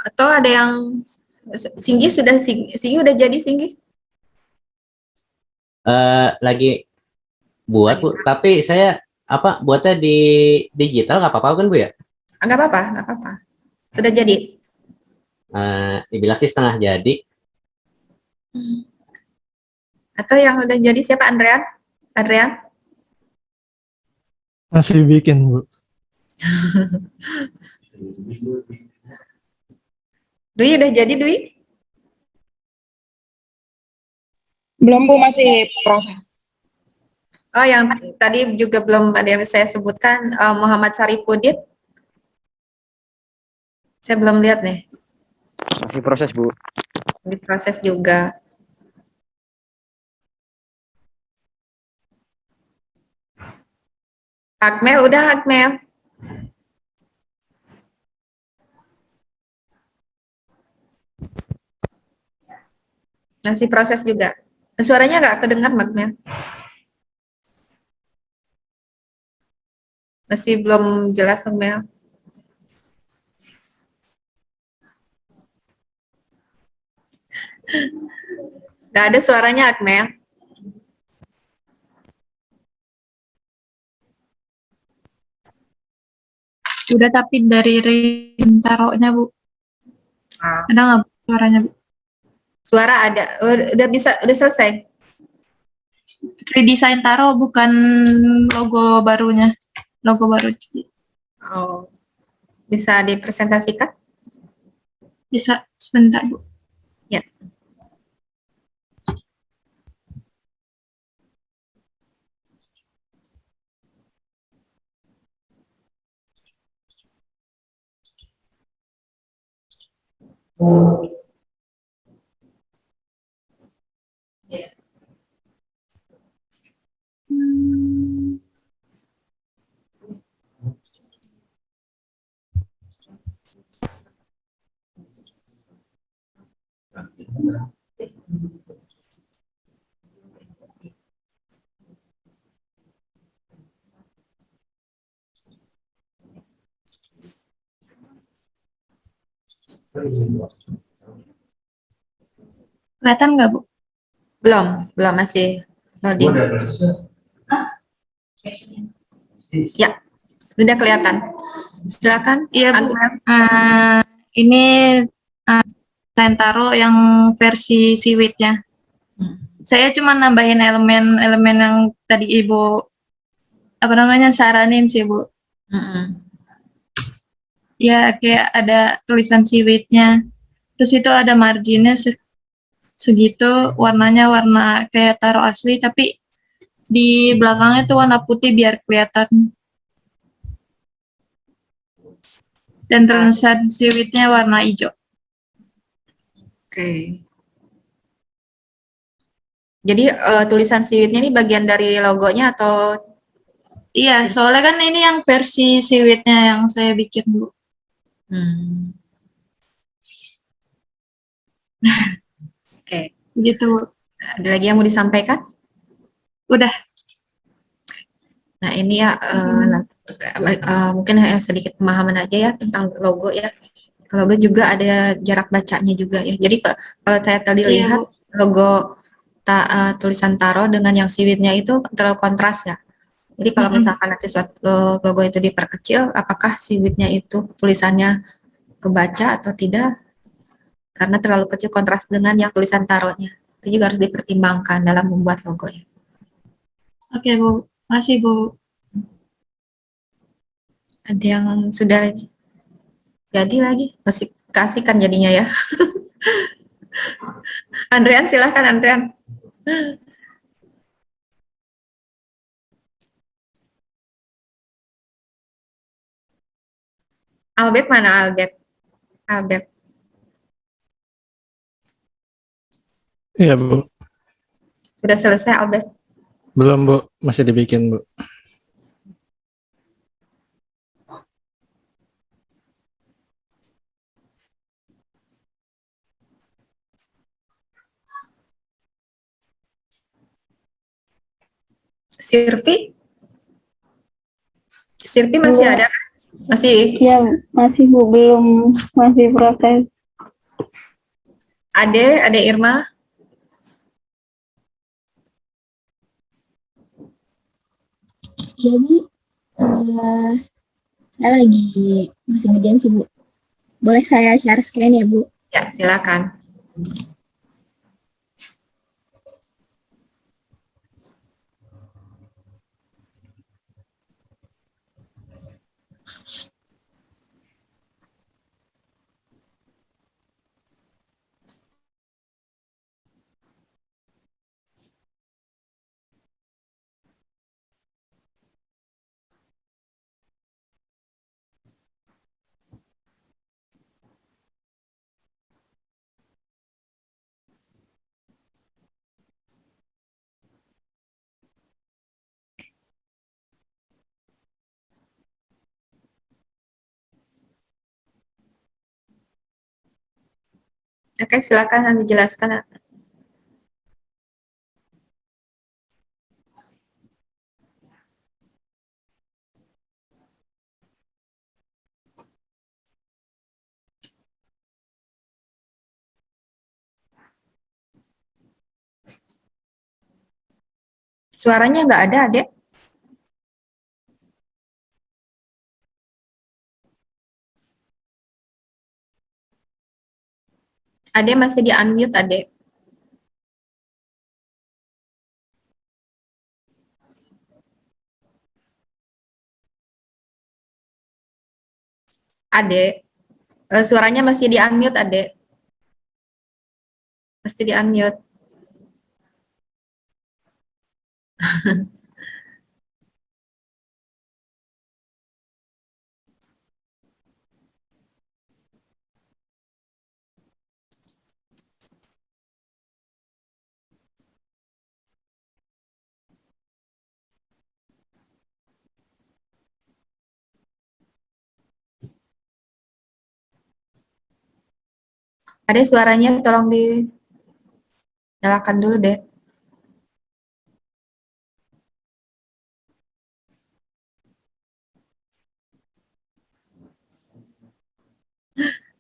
Speaker 1: Atau ada yang Singgi sudah Singgi udah jadi Singgi?
Speaker 5: Lagi buat Bu, tapi saya buatnya di digital nggak apa-apa kan Bu ya?
Speaker 1: Enggak apa-apa, enggak apa-apa. Sudah jadi.
Speaker 5: Dibilang sih setengah jadi.
Speaker 1: Atau yang udah jadi siapa, Andrean? Adrian?
Speaker 6: Masih bikin, Bu.
Speaker 1: Dwi udah jadi, Dwi?
Speaker 7: Belum Bu, masih proses.
Speaker 1: Oh, yang tadi juga belum ada yang saya sebutkan, Muhammad Sarifudin. Saya belum lihat nih,
Speaker 8: Masih proses, Bu.
Speaker 1: diproses juga. Akmel, udah Akmel? Masih proses juga. Suaranya nggak kedengar, Akmel? Masih belum jelas, Akmel. Nggak ada suaranya, Akmel.
Speaker 7: Udah, tapi dari Rintaro-nya Bu.
Speaker 1: Ah.
Speaker 7: Ada nggak suaranya Bu?
Speaker 1: Suara ada. Udah bisa, udah selesai.
Speaker 7: Redesign Taro, bukan logo barunya. Logo baru.
Speaker 1: Oh. Bisa dipresentasikan?
Speaker 7: Bisa sebentar Bu.
Speaker 1: Ya.
Speaker 7: Kelihatan nggak Bu?
Speaker 1: Belum masih loading. Ya, sudah kelihatan. Silakan.
Speaker 7: Iya Bu.
Speaker 1: Akmel.
Speaker 7: Ini Design Taro yang versi Siwitnya. Saya cuma nambahin elemen-elemen yang tadi Ibu saranin sih Bu. Ya kayak ada tulisan Siwitnya. Terus itu ada marginnya segitu, warnanya warna kayak Taro asli, tapi di belakangnya tuh warna putih biar kelihatan. Dan tulisan Siwitnya warna hijau.
Speaker 1: Oke. Jadi tulisan Siwitnya ini bagian dari logonya atau?
Speaker 7: Iya, soalnya kan ini yang versi Siwitnya yang saya bikin Bu.
Speaker 1: Oke.
Speaker 7: Gitu Bu.
Speaker 1: Ada lagi yang mau disampaikan?
Speaker 7: Udah.
Speaker 1: Nah ini ya mungkin sedikit pemahaman aja ya tentang logo ya. Logo juga ada jarak bacanya juga ya. Jadi kalau saya tadi
Speaker 7: Iya,
Speaker 1: lihat
Speaker 7: Bu.
Speaker 1: logo tulisan Taro dengan yang Siwitnya itu terlalu kontras ya. Jadi kalau misalkan nanti suatu logo itu diperkecil, apakah Siwitnya itu tulisannya kebaca atau tidak? Karena terlalu kecil kontras dengan yang tulisan Taronya. Itu juga harus dipertimbangkan dalam membuat logo ya.
Speaker 7: Oke Bu, masih Bu.
Speaker 1: Ada yang sudah jadi lagi? Masih kasihkan jadinya ya. Andrean, silahkan Andrean. Albert mana Albert? Albert.
Speaker 6: Iya, Bu.
Speaker 1: Sudah selesai Albert?
Speaker 6: Belum, Bu. Masih dibikin, Bu.
Speaker 1: Sirpi? Sirpi masih ada kan? Masih
Speaker 9: Ya, masih Bu, belum, masih proses.
Speaker 1: Ade Irma?
Speaker 10: Iya Bu, eh, saya lagi masih ngerjain sih Bu. Boleh saya share screen ya Bu?
Speaker 1: Ya, silakan. Oke, silakan Anda jelaskan. Suaranya nggak ada, Adek? Adek masih di unmute, Adek. Adek, suaranya masih di unmute, Adek. Mesti di unmute. Adek, suaranya tolong dinyalakan dulu, deh.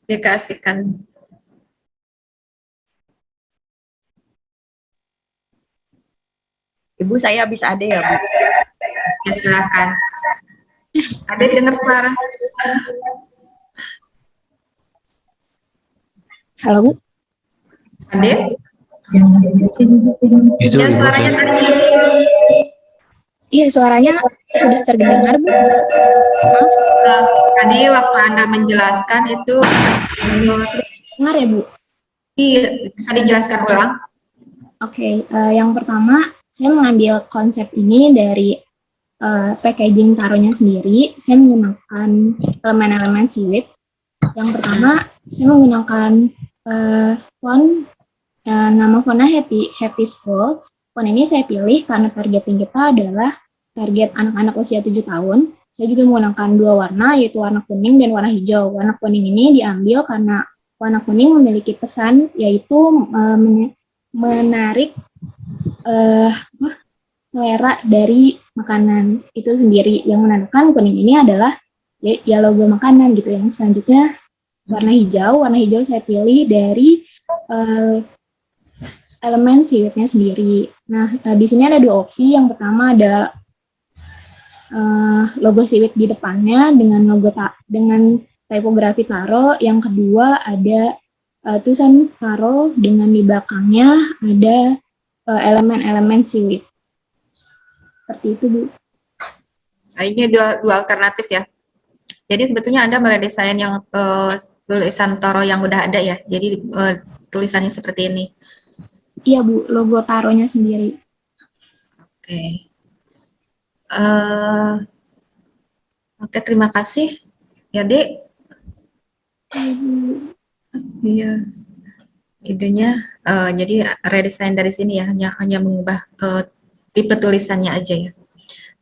Speaker 1: Dikasihkan.
Speaker 11: Ibu, saya habis Ade ya, Bu?
Speaker 1: Ya, silakan. Adek dengar suara?
Speaker 10: Halo Bu?
Speaker 1: Adek?
Speaker 6: Itu
Speaker 1: Ya,
Speaker 6: Ibu.
Speaker 1: suaranya tadi.
Speaker 10: Iya suaranya sudah terdengar Bu.
Speaker 1: Tadi waktu Anda menjelaskan itu unmute.
Speaker 10: Dengar ya Bu?
Speaker 1: Iya, bisa dijelaskan ulang?
Speaker 10: Oke, yang pertama saya mengambil konsep ini dari packaging taruhnya sendiri. Saya menggunakan elemen-elemen Seaweed. Yang pertama, saya menggunakan font, nama fontnya Happy School. Font ini saya pilih karena targeting kita adalah target anak-anak usia 7 tahun. Saya juga menggunakan dua warna, yaitu warna kuning dan warna hijau. Warna kuning ini diambil karena warna kuning memiliki pesan, yaitu menarik selera dari makanan itu sendiri. Yang menandakan kuning ini adalah ya logo makanan gitu. Yang selanjutnya warna hijau saya pilih dari elemen seaweednya sendiri. Nah, di sini ada dua opsi. Yang pertama ada logo seaweed di depannya dengan dengan tipografi taro. Yang kedua ada tulisan taro dengan di belakangnya ada elemen-elemen seaweed. Seperti itu, Bu.
Speaker 1: Nah, ini dua alternatif ya. Jadi sebetulnya Anda meredesain yang tulisan Toro yang udah ada ya. Jadi tulisannya seperti ini.
Speaker 10: Iya, Bu. Logo taronya sendiri.
Speaker 1: Oke. Oke, terima kasih. Ya, Dek. Iya. Idenya jadi redesign dari sini ya, hanya mengubah tipe tulisannya aja ya.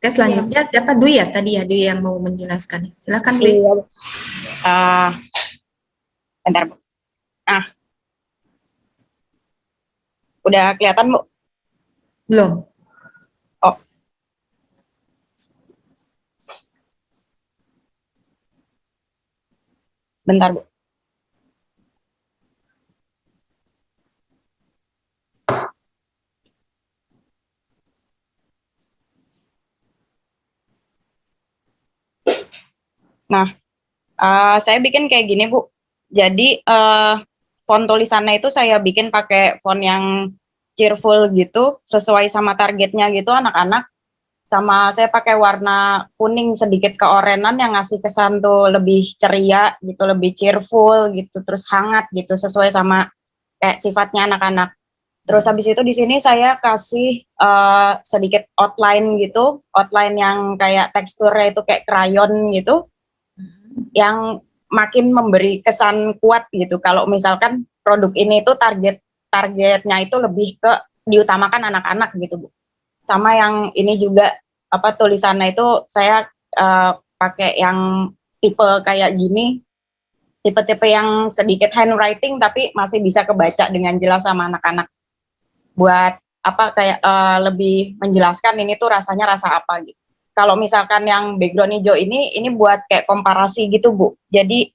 Speaker 1: Oke, selanjutnya siapa? Dwi ya tadi ya, Dwi yang mau menjelaskan. Silakan Dwi.
Speaker 11: Iya. Bentar, Bu. Udah kelihatan, Bu?
Speaker 1: Belum.
Speaker 11: Oh. Bentar, Bu. Nah, saya bikin kayak gini, Bu. Jadi, font tulisannya itu saya bikin pakai font yang cheerful gitu, sesuai sama targetnya gitu anak-anak. Sama saya pakai warna kuning sedikit keorenan yang ngasih kesan tuh lebih ceria gitu, lebih cheerful gitu, terus hangat gitu, sesuai sama kayak sifatnya anak-anak. Terus habis itu di sini saya kasih sedikit outline gitu, outline yang kayak teksturnya itu kayak krayon gitu, yang makin memberi kesan kuat gitu. Kalau misalkan produk ini tuh targetnya itu lebih ke diutamakan anak-anak gitu, Bu. Sama yang ini juga apa tulisannya itu saya pakai yang tipe kayak gini, tipe-tipe yang sedikit handwriting tapi masih bisa kebaca dengan jelas sama anak-anak. Buat apa kayak lebih menjelaskan ini tuh rasanya rasa apa gitu. Kalau misalkan yang background hijau ini buat kayak komparasi gitu, Bu. Jadi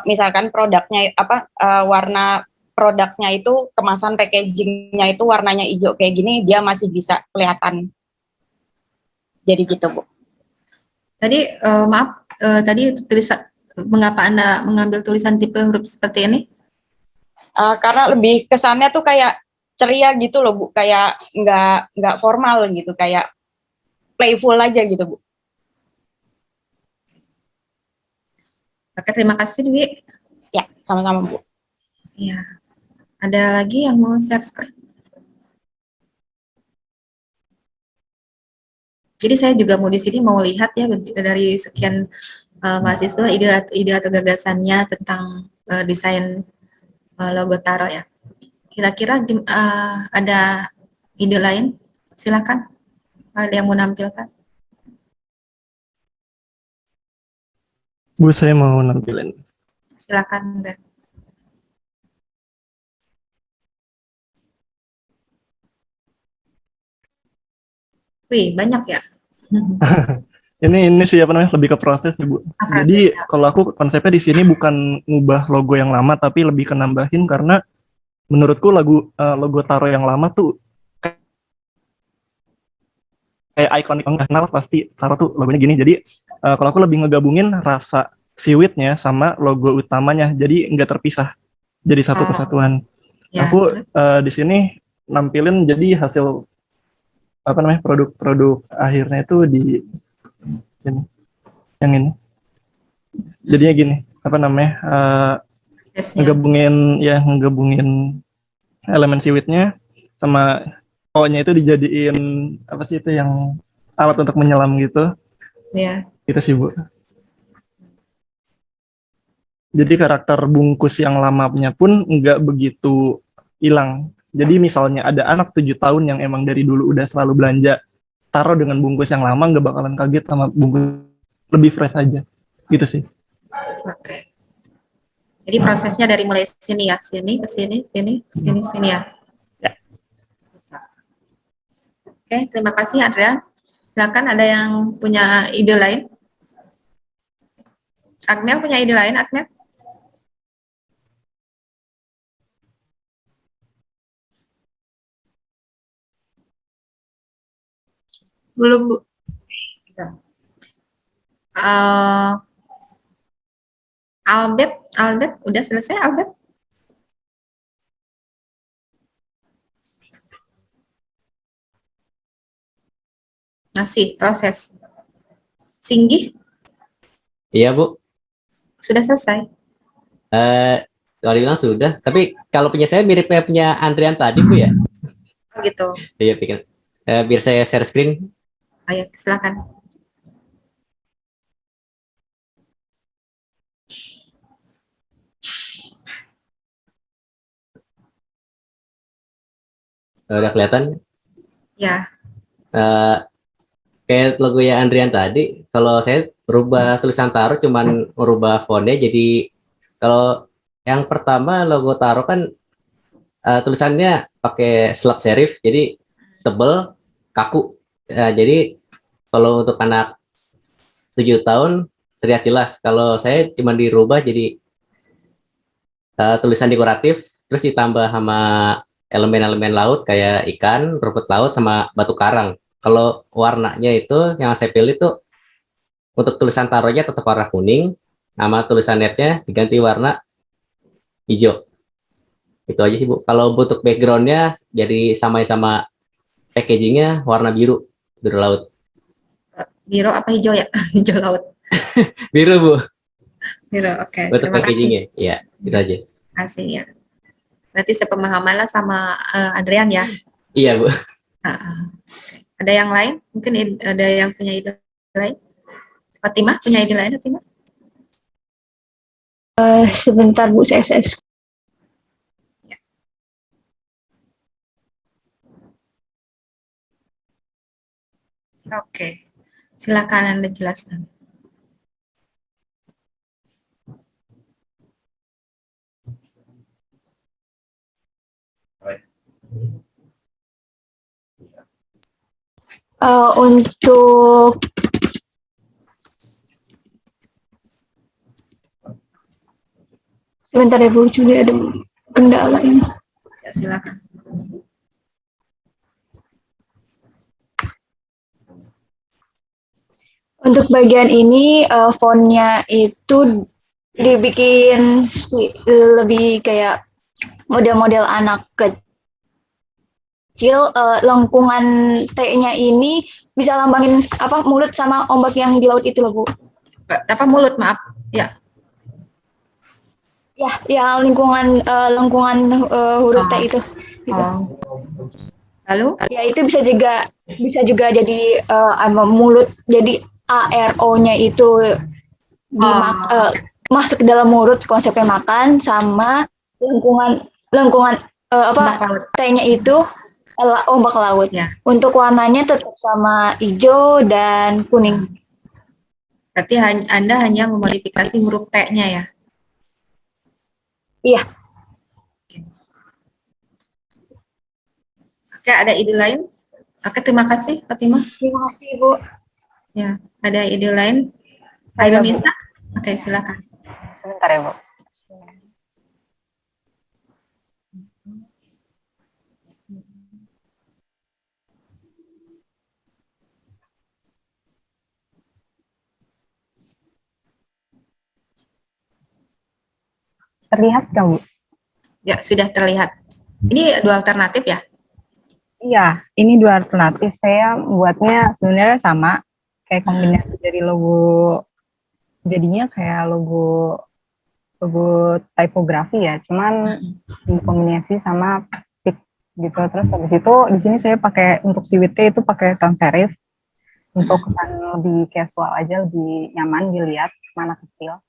Speaker 11: misalkan produknya apa warna produknya itu kemasan packagingnya itu warnanya hijau kayak gini, dia masih bisa kelihatan. Jadi gitu, Bu.
Speaker 1: Tadi maaf, tadi tulisan mengapa Anda mengambil tulisan tipe huruf seperti ini?
Speaker 11: Karena lebih kesannya tuh kayak ceria gitu loh, Bu. Kayak nggak formal gitu, kayak playful aja gitu, Bu.
Speaker 1: Oke, terima kasih, Dwi.
Speaker 11: Ya, sama-sama, Bu.
Speaker 1: Ya, ada lagi yang mau share screen? Jadi saya juga mau di sini mau lihat ya dari sekian mahasiswa ide atau gagasannya tentang desain logo Taro ya. Kira-kira ada ide lain? Silakan. Ada yang mau nampilkan?
Speaker 6: Bu, saya mau nampilin.
Speaker 1: Silakan, Mbak. Wih, banyak ya?
Speaker 6: Ini sih apa namanya lebih ke proses ya, Bu.
Speaker 1: Proses,
Speaker 6: Jadi
Speaker 1: ya.
Speaker 6: kalau aku konsepnya di sini bukan ngubah logo yang lama tapi lebih ke nambahin karena menurutku logo Taro yang lama tuh kayak ikonik kenal pasti Taro tuh logonya gini. Jadi kalau aku lebih ngegabungin rasa seaweednya sama logo utamanya, jadi nggak terpisah, jadi satu kesatuan.
Speaker 1: Ya,
Speaker 6: Aku di sini nampilin jadi hasil apa namanya produk akhirnya itu di ini, yang ini. Jadinya gini, apa namanya ngegabungin elemen seaweednya sama O-nya itu dijadiin apa sih itu yang alat untuk menyelam gitu.
Speaker 1: Ya.
Speaker 6: Itu sih, Bu. Jadi karakter bungkus yang lamanya pun nggak begitu hilang. Jadi misalnya ada anak 7 tahun yang emang dari dulu udah selalu belanja Taro dengan bungkus yang lama, nggak bakalan kaget sama bungkus lebih fresh aja. Gitu sih.
Speaker 1: Oke. Jadi prosesnya dari mulai sini ya, sini ke sini, sini ya.
Speaker 6: Ya.
Speaker 1: Oke, terima kasih Adrian. Silakan ada yang punya ide lain? Agmel punya ide lain, Agmel?
Speaker 7: Belum, Bu.
Speaker 1: Albert, udah selesai Albert? Masih proses. Singgih?
Speaker 5: Iya, Bu.
Speaker 1: Sudah selesai?
Speaker 5: Kalau dibilang sudah, tapi kalau punya saya miripnya punya Andrian tadi, Bu ya?
Speaker 1: Oh gitu.
Speaker 5: Iya, pikir. Biar saya share screen.
Speaker 1: Ayo, silakan.
Speaker 5: Udah kelihatan?
Speaker 1: Ya.
Speaker 5: Kayak logo ya Andrian tadi, kalau saya rubah tulisan Taro cuman merubah fontnya, jadi kalau yang pertama logo Taro kan tulisannya pakai slab serif, jadi tebel, kaku. Jadi kalau untuk anak 7 tahun terlihat jelas. Kalau saya cuma dirubah jadi tulisan dekoratif, terus ditambah sama elemen-elemen laut kayak ikan, rumput laut, sama batu karang. Kalau warnanya itu yang saya pilih tuh untuk tulisan taruhnya tetap warna kuning, nama tulisan netnya diganti warna hijau. Itu aja sih Bu. Kalau bentuk backgroundnya jadi sama packagingnya warna biru, biru laut.
Speaker 1: Biru apa hijau ya? Hijau laut.
Speaker 5: Biru Bu,
Speaker 1: Biru, oke.
Speaker 5: bentuk
Speaker 1: Terima kasih.
Speaker 5: packagingnya. Iya, itu aja.
Speaker 1: Terima kasih ya. Berarti sepemahaman lah sama Adrian ya.
Speaker 5: Iya Bu.
Speaker 1: Ada yang lain? Mungkin ada yang punya ide lain? Fatimah punya ide lain, Fatimah?
Speaker 9: Sebentar Bu, saya
Speaker 1: Oke. Silakan Anda jelaskan.
Speaker 9: untuk sebentar ya Bu, cuma ada kendala ini.
Speaker 1: Ya, silakan.
Speaker 9: Untuk bagian ini fontnya itu dibikin lebih kayak model-model anak kecil. Lengkungan T-nya ini bisa lambangin apa, mulut sama ombak yang di laut itu loh Bu.
Speaker 1: Apa mulut, maaf. Ya.
Speaker 9: Ya lengkungan huruf T itu. Gitu.
Speaker 1: Lalu?
Speaker 9: Ya itu bisa juga jadi mulut, jadi ARO-nya itu masuk ke dalam mulut, konsepnya makan, sama lengkungan T-nya itu ombak laut.
Speaker 1: Ya.
Speaker 9: Untuk warnanya tetap sama hijau dan kuning.
Speaker 1: Berarti Anda hanya memodifikasi huruf T-nya ya?
Speaker 9: Iya.
Speaker 1: Oke, ada ide lain? Oke, terima kasih Fatimah.
Speaker 9: Terima kasih Bu.
Speaker 1: Ya, ada ide lain? Nisa? Oke, silakan.
Speaker 12: Sebentar ya Bu. Terlihat nggak Bu?
Speaker 1: Ya, sudah terlihat. Ini dua alternatif ya?
Speaker 12: Iya, ini dua alternatif. Saya buatnya sebenarnya sama, kayak kombinasi dari logo, jadinya kayak logo tipografi ya, cuman kombinasi sama tip gitu. Terus habis itu di sini saya pakai untuk siwitnya itu pakai sans serif untuk kesan lebih casual aja, lebih nyaman dilihat, mana kecil.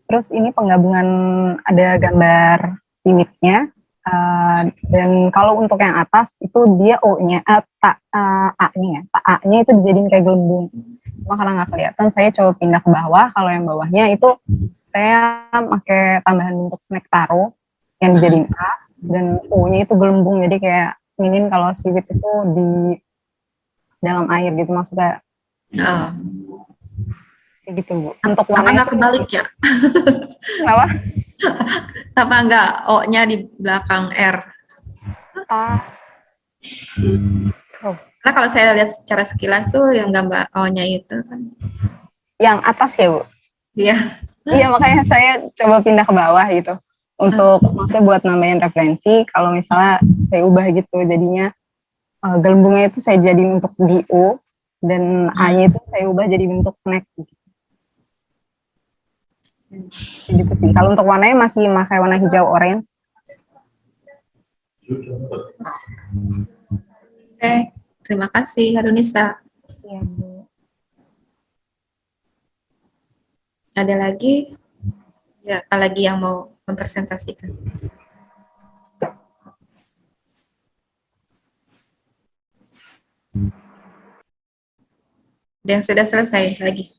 Speaker 12: Terus ini penggabungan ada gambar siwitnya. Dan kalau untuk yang atas itu dia A-nya itu dijadiin kayak gelembung. Cuma karena nggak kelihatan, saya coba pindah ke bawah. Kalau yang bawahnya itu saya pakai tambahan bentuk snack taro yang dijadiin A, dan O-nya itu gelembung. Jadi kayak ingin kalau siwit itu di dalam air gitu, maksudnya. Kayak gitu Bu. Untuk warnanya
Speaker 1: nggak kebalik ya?
Speaker 12: Kenapa?
Speaker 1: Apa enggak O-nya di belakang R? Karena kalau saya lihat secara sekilas tuh yang gambar O-nya itu kan.
Speaker 12: Yang atas ya Bu?
Speaker 1: Iya.
Speaker 12: Iya, makanya saya coba pindah ke bawah gitu. Untuk maksudnya buat nambahin referensi, kalau misalnya saya ubah gitu jadinya gelembungnya itu saya jadiin untuk di O, dan A-nya itu saya ubah jadi bentuk snack gitu. Gitu sih. Kalau untuk warnanya masih pakai warna hijau orange.
Speaker 1: Oke, terima kasih Harunisa.
Speaker 12: Iya Bu.
Speaker 1: Ada lagi? Ya, apalagi yang mau mempresentasikan? Ada yang sudah selesai lagi?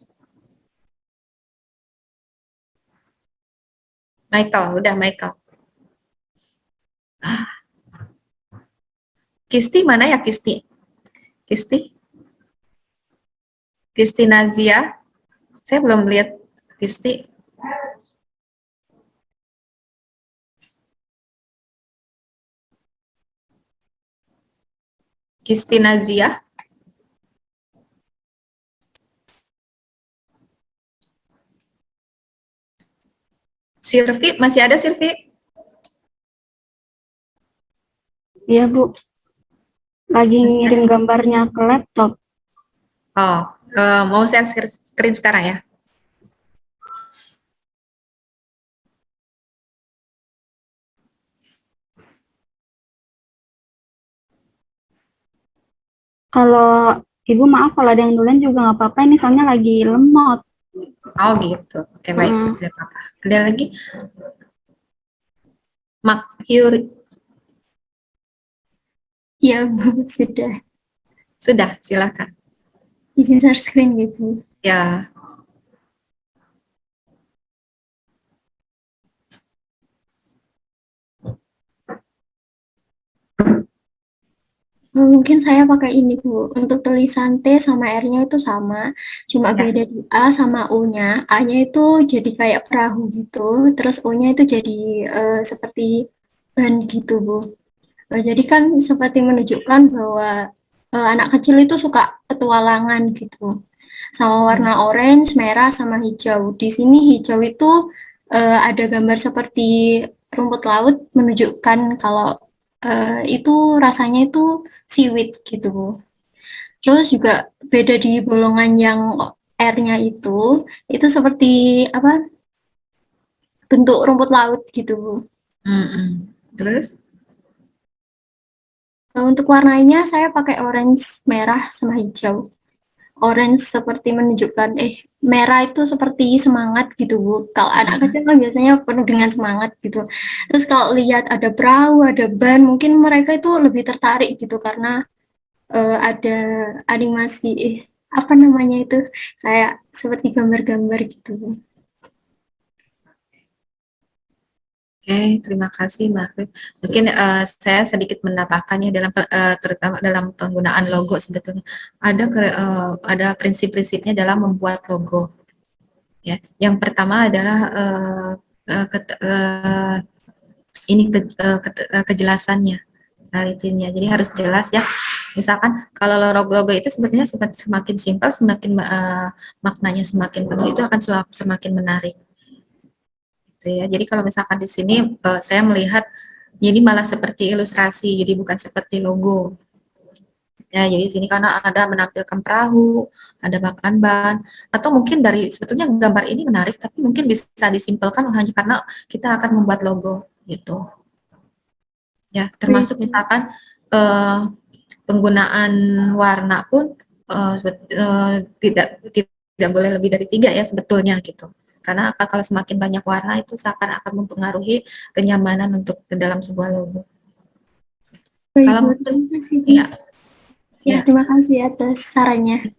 Speaker 1: Michael, udah Michael. Kisti mana ya Kisti? Kisti Nazia? Saya belum lihat Kisti. Kristina Zia. Sirvi, masih ada Sirvi?
Speaker 13: Iya, Bu. Lagi
Speaker 1: Masih
Speaker 13: ngirim
Speaker 1: ada.
Speaker 13: gambarnya ke laptop.
Speaker 1: Oh, mau share screen sekarang ya?
Speaker 13: Kalau Ibu maaf kalau ada yang duluan juga nggak apa-apa. Ini soalnya lagi lemot.
Speaker 1: Oh gitu. Oke, baik. Tidak apa-apa. Ada lagi? Makyuri.
Speaker 2: Iya, Bu, sudah.
Speaker 1: Sudah, silakan.
Speaker 2: Izin share screen gitu.
Speaker 1: Ya.
Speaker 2: Mungkin saya pakai ini, Bu. Untuk tulisan T sama R-nya itu sama, cuma
Speaker 1: Ya.
Speaker 2: beda di A sama U-nya. A-nya itu jadi kayak perahu gitu, terus U-nya itu jadi seperti ban gitu, Bu. Jadi kan seperti menunjukkan bahwa anak kecil itu suka petualangan gitu. Sama warna orange, merah, sama hijau. Di sini hijau itu ada gambar seperti rumput laut menunjukkan kalau itu rasanya itu seaweed gitu, Bu. Terus juga beda di bolongan yang R-nya itu seperti apa? Bentuk rumput laut gitu, Bu.
Speaker 1: Terus?
Speaker 2: Untuk warnanya saya pakai orange, merah, sama hijau. Orange seperti menunjukkan merah itu seperti semangat gitu, Bu. Kalau anak kecil kan biasanya penuh dengan semangat gitu. Terus kalau lihat ada perahu, ada ban, mungkin mereka itu lebih tertarik gitu karena ada animasi apa namanya itu kayak seperti gambar-gambar gitu, Bu.
Speaker 1: Oke, terima kasih Mbak Rif. Mungkin saya sedikit menambahkannya dalam terutama dalam penggunaan logo sebetulnya ada prinsip-prinsipnya dalam membuat logo. Ya, yang pertama adalah kejelasannya, clarity-nya. Jadi harus jelas ya. Misalkan kalau logo itu sebetulnya semakin simpel, semakin maknanya semakin penuh, itu akan semakin menarik. Gitu ya. Jadi kalau misalkan di sini saya melihat ini malah seperti ilustrasi, jadi bukan seperti logo. Ya, jadi di sini karena ada menampilkan perahu, ada bahkan ban, atau mungkin dari sebetulnya gambar ini menarik, tapi mungkin bisa disimpelkan hanya karena kita akan membuat logo gitu. Ya, termasuk misalkan penggunaan warna pun tidak boleh lebih dari 3 ya sebetulnya gitu. Karena kalau semakin banyak warna itu akan mempengaruhi kenyamanan untuk ke dalam sebuah logo.
Speaker 2: Baik,
Speaker 1: Kalau
Speaker 2: Bu,
Speaker 1: mungkin
Speaker 2: terima kasih, Bu.
Speaker 1: ya,
Speaker 2: Ya, terima kasih atas sarannya.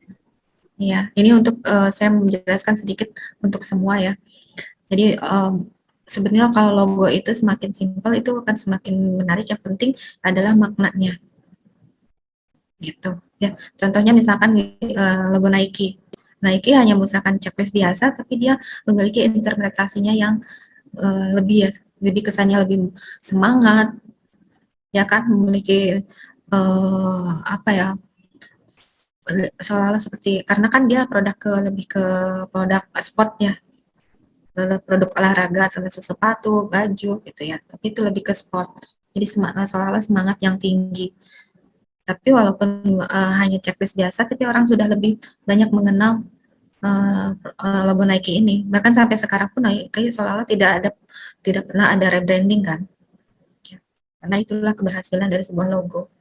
Speaker 1: ya, ini untuk saya menjelaskan sedikit untuk semua ya. Jadi sebenarnya kalau logo itu semakin simpel itu akan semakin menarik. Yang penting adalah maknanya. Gitu ya. Contohnya misalkan logo Nike. Nike hanya misalkan checklist biasa, tapi dia memiliki interpretasinya yang lebih kesannya lebih semangat, ya kan, memiliki apa ya, seolah-olah seperti karena kan dia lebih ke produk sport ya, produk olahraga seperti sepatu, baju gitu ya, tapi itu lebih ke sport. Jadi seolah-olah semangat yang tinggi. Tapi walaupun hanya checklist biasa, tapi orang sudah lebih banyak mengenal logo Nike ini. Bahkan sampai sekarang pun Nike seolah-olah tidak pernah ada rebranding kan. Ya, karena itulah keberhasilan dari sebuah logo.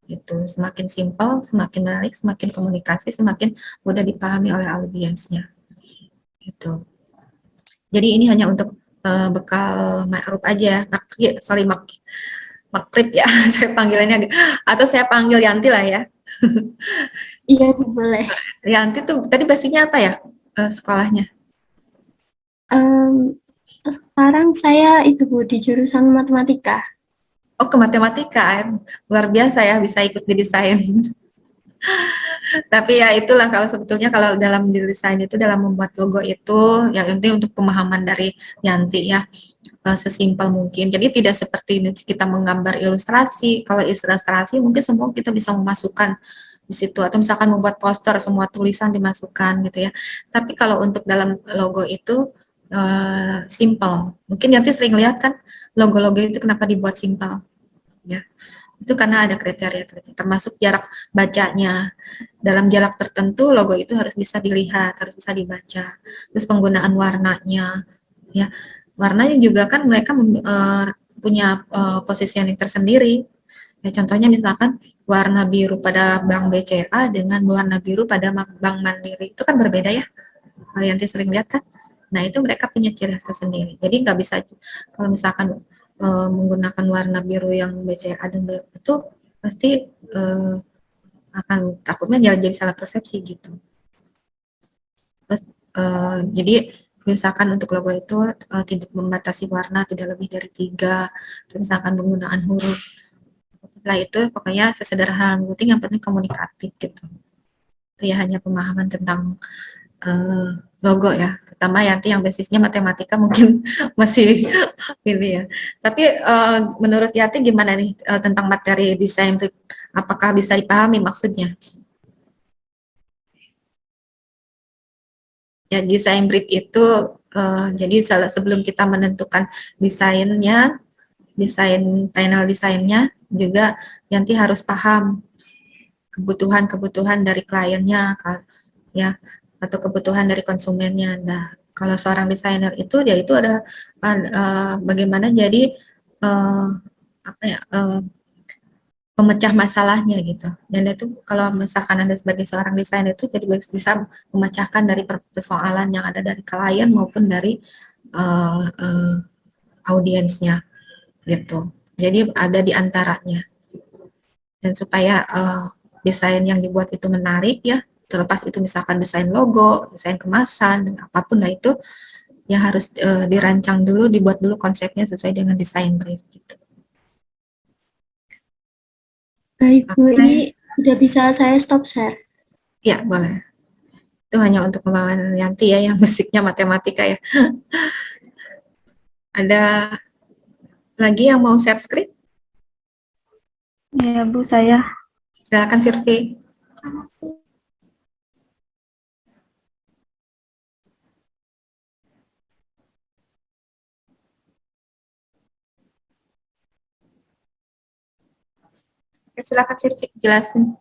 Speaker 1: Gitu. Semakin simpel, semakin menarik, semakin komunikasi, semakin mudah dipahami oleh audiensnya. Gitu. Jadi ini hanya untuk bekal Ma'ruf aja, Makrib ya, saya panggilannya, atau saya panggil Yanti lah ya.
Speaker 2: Iya, boleh.
Speaker 1: Yanti tuh tadi basicnya apa ya sekolahnya?
Speaker 2: Sekarang saya itu, Bu, di jurusan matematika.
Speaker 1: Oh, ke matematika, luar biasa ya bisa ikut di desain. Tapi ya itulah kalau sebetulnya kalau dalam desain itu, dalam membuat logo itu, yang penting untuk pemahaman dari Yanti ya. sesimpel mungkin. Jadi tidak seperti kita menggambar ilustrasi. Kalau ilustrasi mungkin semua kita bisa memasukkan di situ, atau misalkan membuat poster semua tulisan dimasukkan gitu ya. Tapi kalau untuk dalam logo itu simple. Mungkin nanti sering lihat kan logo-logo itu kenapa dibuat simple ya. Itu karena ada kriteria, termasuk jarak bacanya. Dalam jarak tertentu logo itu harus bisa dilihat, harus bisa dibaca. Terus penggunaan warnanya ya. Warnanya juga kan mereka punya positioning tersendiri. Ya, contohnya misalkan warna biru pada Bank BCA dengan warna biru pada Bank Mandiri itu kan berbeda ya. Yanti sering lihat kan. Nah itu mereka punya ciri khas tersendiri. Jadi nggak bisa kalau misalkan menggunakan warna biru yang BCA dan itu pasti akan takutnya jadi salah persepsi gitu. Terus jadi misalkan untuk logo itu tidak membatasi warna tidak lebih dari 3, terus misalkan penggunaan huruf. Setelah itu pokoknya sesederhana mungkin, yang penting komunikatif gitu. Itu ya hanya pemahaman tentang logo ya, terutama Yanti yang basisnya matematika mungkin masih ini ya. Tapi menurut Yanti gimana nih tentang materi desain brief? Apakah bisa dipahami maksudnya? Ya, desain brief itu jadi sebelum kita menentukan desainnya, desain final desainnya juga Yanti harus paham kebutuhan-kebutuhan dari kliennya ya, atau kebutuhan dari konsumennya. Nah, kalau seorang desainer itu dia itu ada bagaimana jadi apa ya, pemecah masalahnya gitu. Dan itu kalau misalkan Anda sebagai seorang desainer itu jadi bisa memecahkan dari persoalan yang ada dari klien maupun dari audiensnya gitu. Jadi ada di antaranya. Dan supaya desain yang dibuat itu menarik ya, terlepas itu misalkan desain logo, desain kemasan, dan apapun lah itu ya harus dirancang dulu, dibuat dulu konsepnya sesuai dengan desain brief gitu.
Speaker 2: Baik Bu, ini udah bisa saya stop share?
Speaker 1: Ya, boleh. Itu hanya untuk pemahaman Yanti ya, yang basicnya matematika ya. Ada lagi yang mau share screen?
Speaker 13: Iya Bu, saya.
Speaker 1: Silakan Sirvi. Silakan Sirvi, jelasin.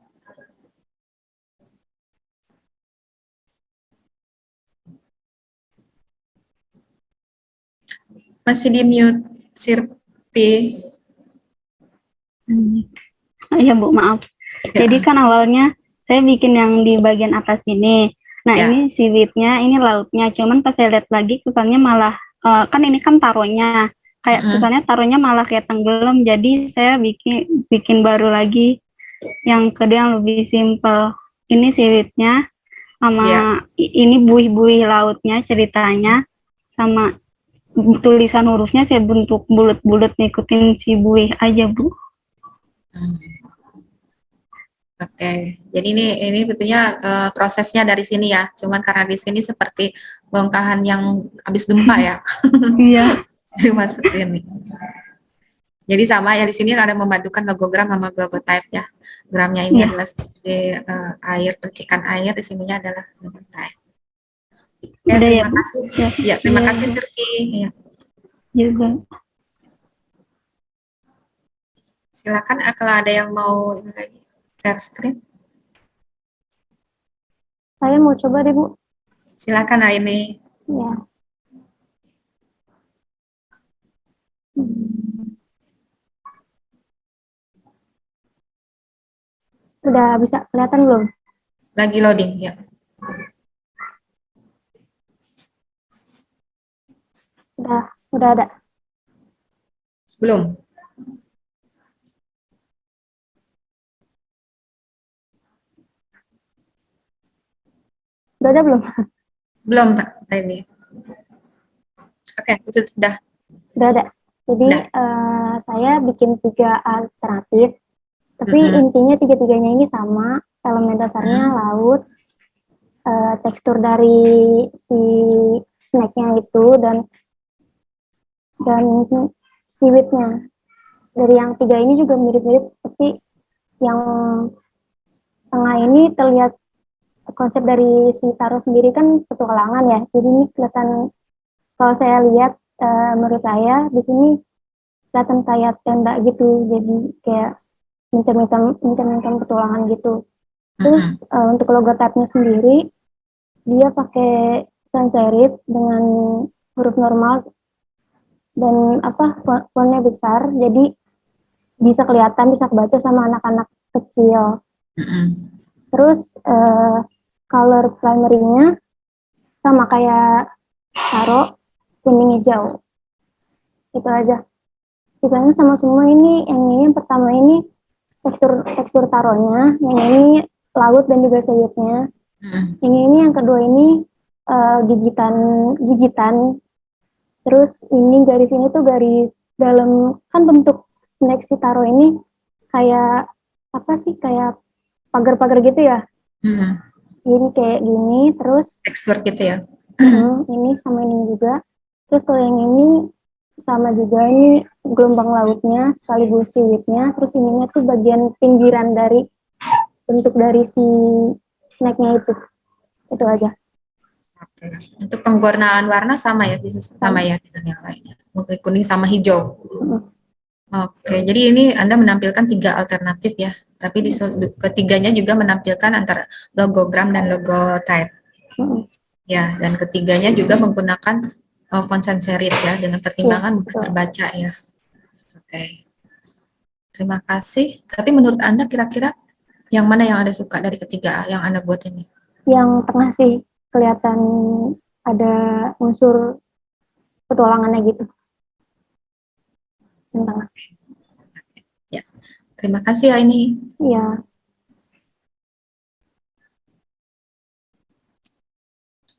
Speaker 1: Masih di mute, Sirvi.
Speaker 13: Iya Bu, maaf.
Speaker 1: Ya.
Speaker 13: Jadi kan awalnya saya bikin yang di bagian atas ini. Nah
Speaker 1: Ya.
Speaker 13: ini siwitnya, ini lautnya. Cuman pas saya lihat lagi kesannya malah, kan ini kan taruhnya. Kayak kesannya taruhnya malah kayak tenggelam. Jadi saya bikin baru lagi. Yang kedua yang lebih simpel. Ini siwitnya, sama ini buih-buih lautnya ceritanya. Sama tulisan hurufnya saya bentuk bulat-bulat ngikutin si buih aja Bu.
Speaker 1: Oke, jadi ini betulnya prosesnya dari sini ya. Cuman karena di sini seperti bongkahan yang habis gempa ya.
Speaker 13: Iya.
Speaker 1: Jadi masuk sini. Jadi sama ya, di sini ada memadukan logogram sama logotype ya. Gramnya ini adalah seperti air, percikan air, di sininya adalah logotype. Ya, terima kasih. Ya, terima kasih Sirki. Ya.
Speaker 13: Juga.
Speaker 1: Silakan kalau ada yang mau ini lagi share screen.
Speaker 13: Saya mau coba deh Bu.
Speaker 1: Silakan Aini.
Speaker 13: Ya. Udah bisa kelihatan belum?
Speaker 1: Lagi loading ya.
Speaker 13: Udah ada.
Speaker 1: Belum.
Speaker 13: Udah ada belum?
Speaker 1: Belum Pak Aini. Oke, itu sudah.
Speaker 13: Udah ada. Jadi saya bikin 3 alternatif, tapi intinya tiga-tiganya ini sama. Elemen dasarnya laut, tekstur dari si snacknya itu, dan
Speaker 10: dan siwitnya. Dari yang tiga ini juga mirip-mirip, tapi yang tengah ini terlihat konsep dari si Taro sendiri kan petualangan ya. Jadi ini kelihatan, kalau saya lihat menurut saya di sini kelihatan kayak tenda gitu. Jadi kayak mencerminkan petualangan gitu. Terus untuk logotype-nya sendiri dia pakai sans serif dengan huruf normal dan fontnya besar, jadi bisa kelihatan, bisa kebaca sama anak-anak kecil. Terus color primary-nya sama kayak Taro, kuning hijau. Itu aja. Sisanya sama semua. Ini yang pertama ini tekstur taronya, yang ini laut dan juga sayapnya. Yang kedua ini gigitan. Terus ini garis ini tuh garis dalam, kan bentuk snack si taro ini kayak apa sih, kayak pagar-pagar gitu ya. Ini kayak gini, terus
Speaker 1: tekstur gitu ya.
Speaker 10: Ini sama ini juga. Terus kalau yang ini sama juga, ini gelombang lautnya sekaligus siwitnya. Terus ininya tuh bagian pinggiran dari bentuk dari si snacknya itu. Itu aja.
Speaker 1: Oke. Untuk pengwarnaan warna sama ya, sama ya dengan yang lainnya. Mungkin kuning sama hijau. Oke, jadi ini Anda menampilkan 3 alternatif ya. Tapi di ketiganya juga menampilkan antara logogram dan logotype. Ya, dan ketiganya juga menggunakan font sans serif ya, dengan pertimbangan mudah terbaca ya. Oke. Terima kasih. Tapi menurut Anda kira-kira yang mana yang Anda suka dari ketiga yang Anda buat ini?
Speaker 10: Yang tengah sih, kelihatan ada unsur petualangannya gitu. Yang tengah.
Speaker 1: Ya, terima kasih ya ini.
Speaker 10: Iya.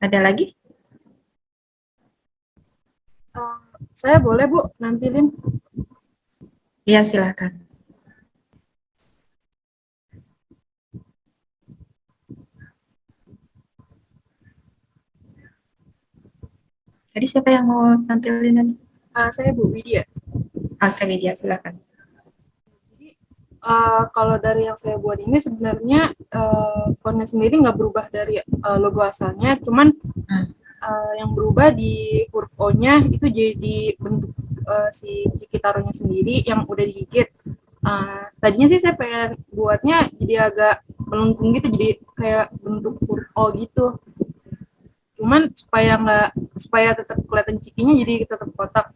Speaker 1: Ada lagi?
Speaker 14: Saya boleh Bu nampilin?
Speaker 1: Iya, silakan. Tadi siapa yang mau tampilin?
Speaker 14: Saya Bu Widya.
Speaker 1: Oke, Widya, silakan.
Speaker 14: Kalau dari yang saya buat ini sebenarnya fontnya sendiri nggak berubah dari logo asalnya, cuman yang berubah di huruf O-nya itu jadi bentuk si Cikitaronya sendiri yang udah digigit. Tadinya sih saya pengen buatnya jadi agak melengkung gitu, jadi kayak bentuk huruf O gitu. Cuman supaya tetap kelihatan cikinya jadi tetap kotak.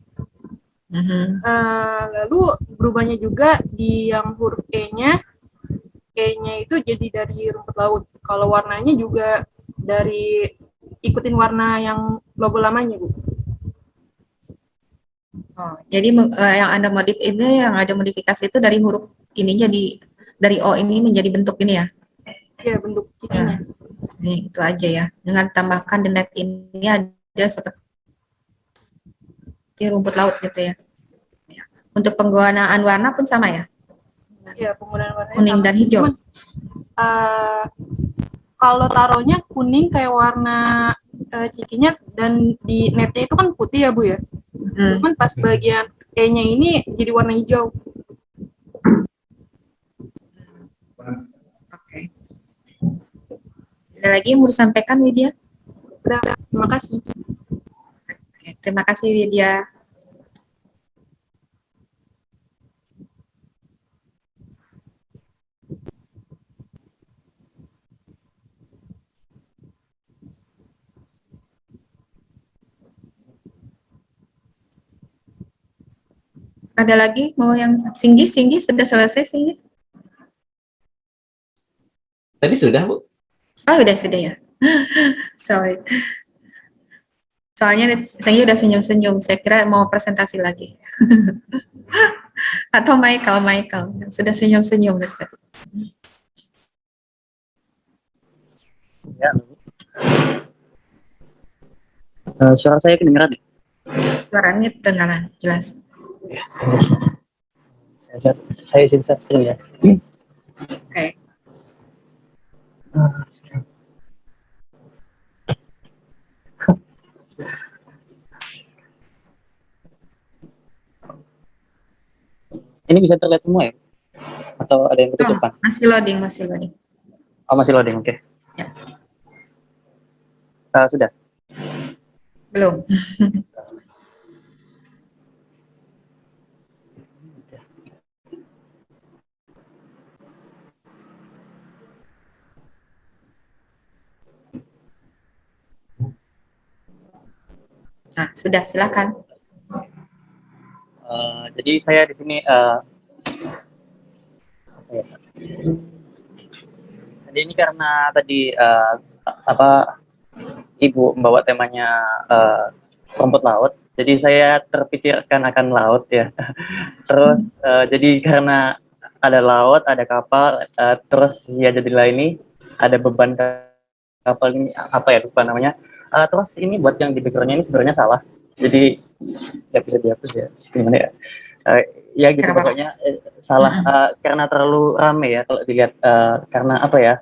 Speaker 14: Lalu berubahnya juga di yang huruf E-nya itu jadi dari rumput laut. Kalau warnanya juga dari ikutin warna yang logo lamanya, Bu.
Speaker 1: Oh, jadi yang Anda modif ini, yang ada modifikasi itu dari huruf ininya dari O ini menjadi bentuk ini ya?
Speaker 14: Iya, bentuk cikinya.
Speaker 1: Ini itu aja ya. Dengan tambahkan the net ini ada seperti rumput laut gitu ya. Untuk penggunaan warna pun sama ya?
Speaker 14: Iya, penggunaan warnanya
Speaker 1: kuning
Speaker 14: sama.
Speaker 1: dan hijau.
Speaker 14: Cuman, kalau taruhnya kuning kayak warna cikinya, dan di netnya itu kan putih ya Bu ya. Cuman pas bagian E-nya ini jadi warna hijau.
Speaker 1: Oke. Ada lagi yang mau disampaikan, Widya?
Speaker 14: Udah, terima kasih.
Speaker 1: Oke, terima kasih, Widya. Ada lagi mau yang Singgi sudah selesai Singgi?
Speaker 5: Tadi sudah, Bu.
Speaker 1: Oh, sudah ya. Sorry. Soalnya Singgi udah senyum-senyum. Saya kira mau presentasi lagi. Atau Michael sudah senyum-senyum dari tadi.
Speaker 4: Ya. Suara saya kedengeran ya?
Speaker 1: Suaranya kedengaran jelas.
Speaker 4: Saya share screen ya.
Speaker 1: Oke.
Speaker 4: Ini bisa terlihat semua ya? Atau ada yang
Speaker 1: Oh,
Speaker 4: ketutupan?
Speaker 1: masih loading, masih loading.
Speaker 4: Oh, masih loading, oke.
Speaker 1: Ya.
Speaker 4: Sudah.
Speaker 1: Belum. Nah, sudah, silakan.
Speaker 4: Jadi saya di sini jadi ini karena tadi apa Ibu membawa temanya rumput laut, jadi saya terpikirkan akan laut ya. Terus jadi karena ada laut, ada kapal, terus ya jadilah ini ada beban kapal ini apa ya lupa namanya. Terus ini buat yang di background-nya ini sebenarnya salah. Jadi nggak bisa dihapus ya. Gimana ya? Ya gitu pokoknya salah karena terlalu rame ya kalau dilihat karena apa ya?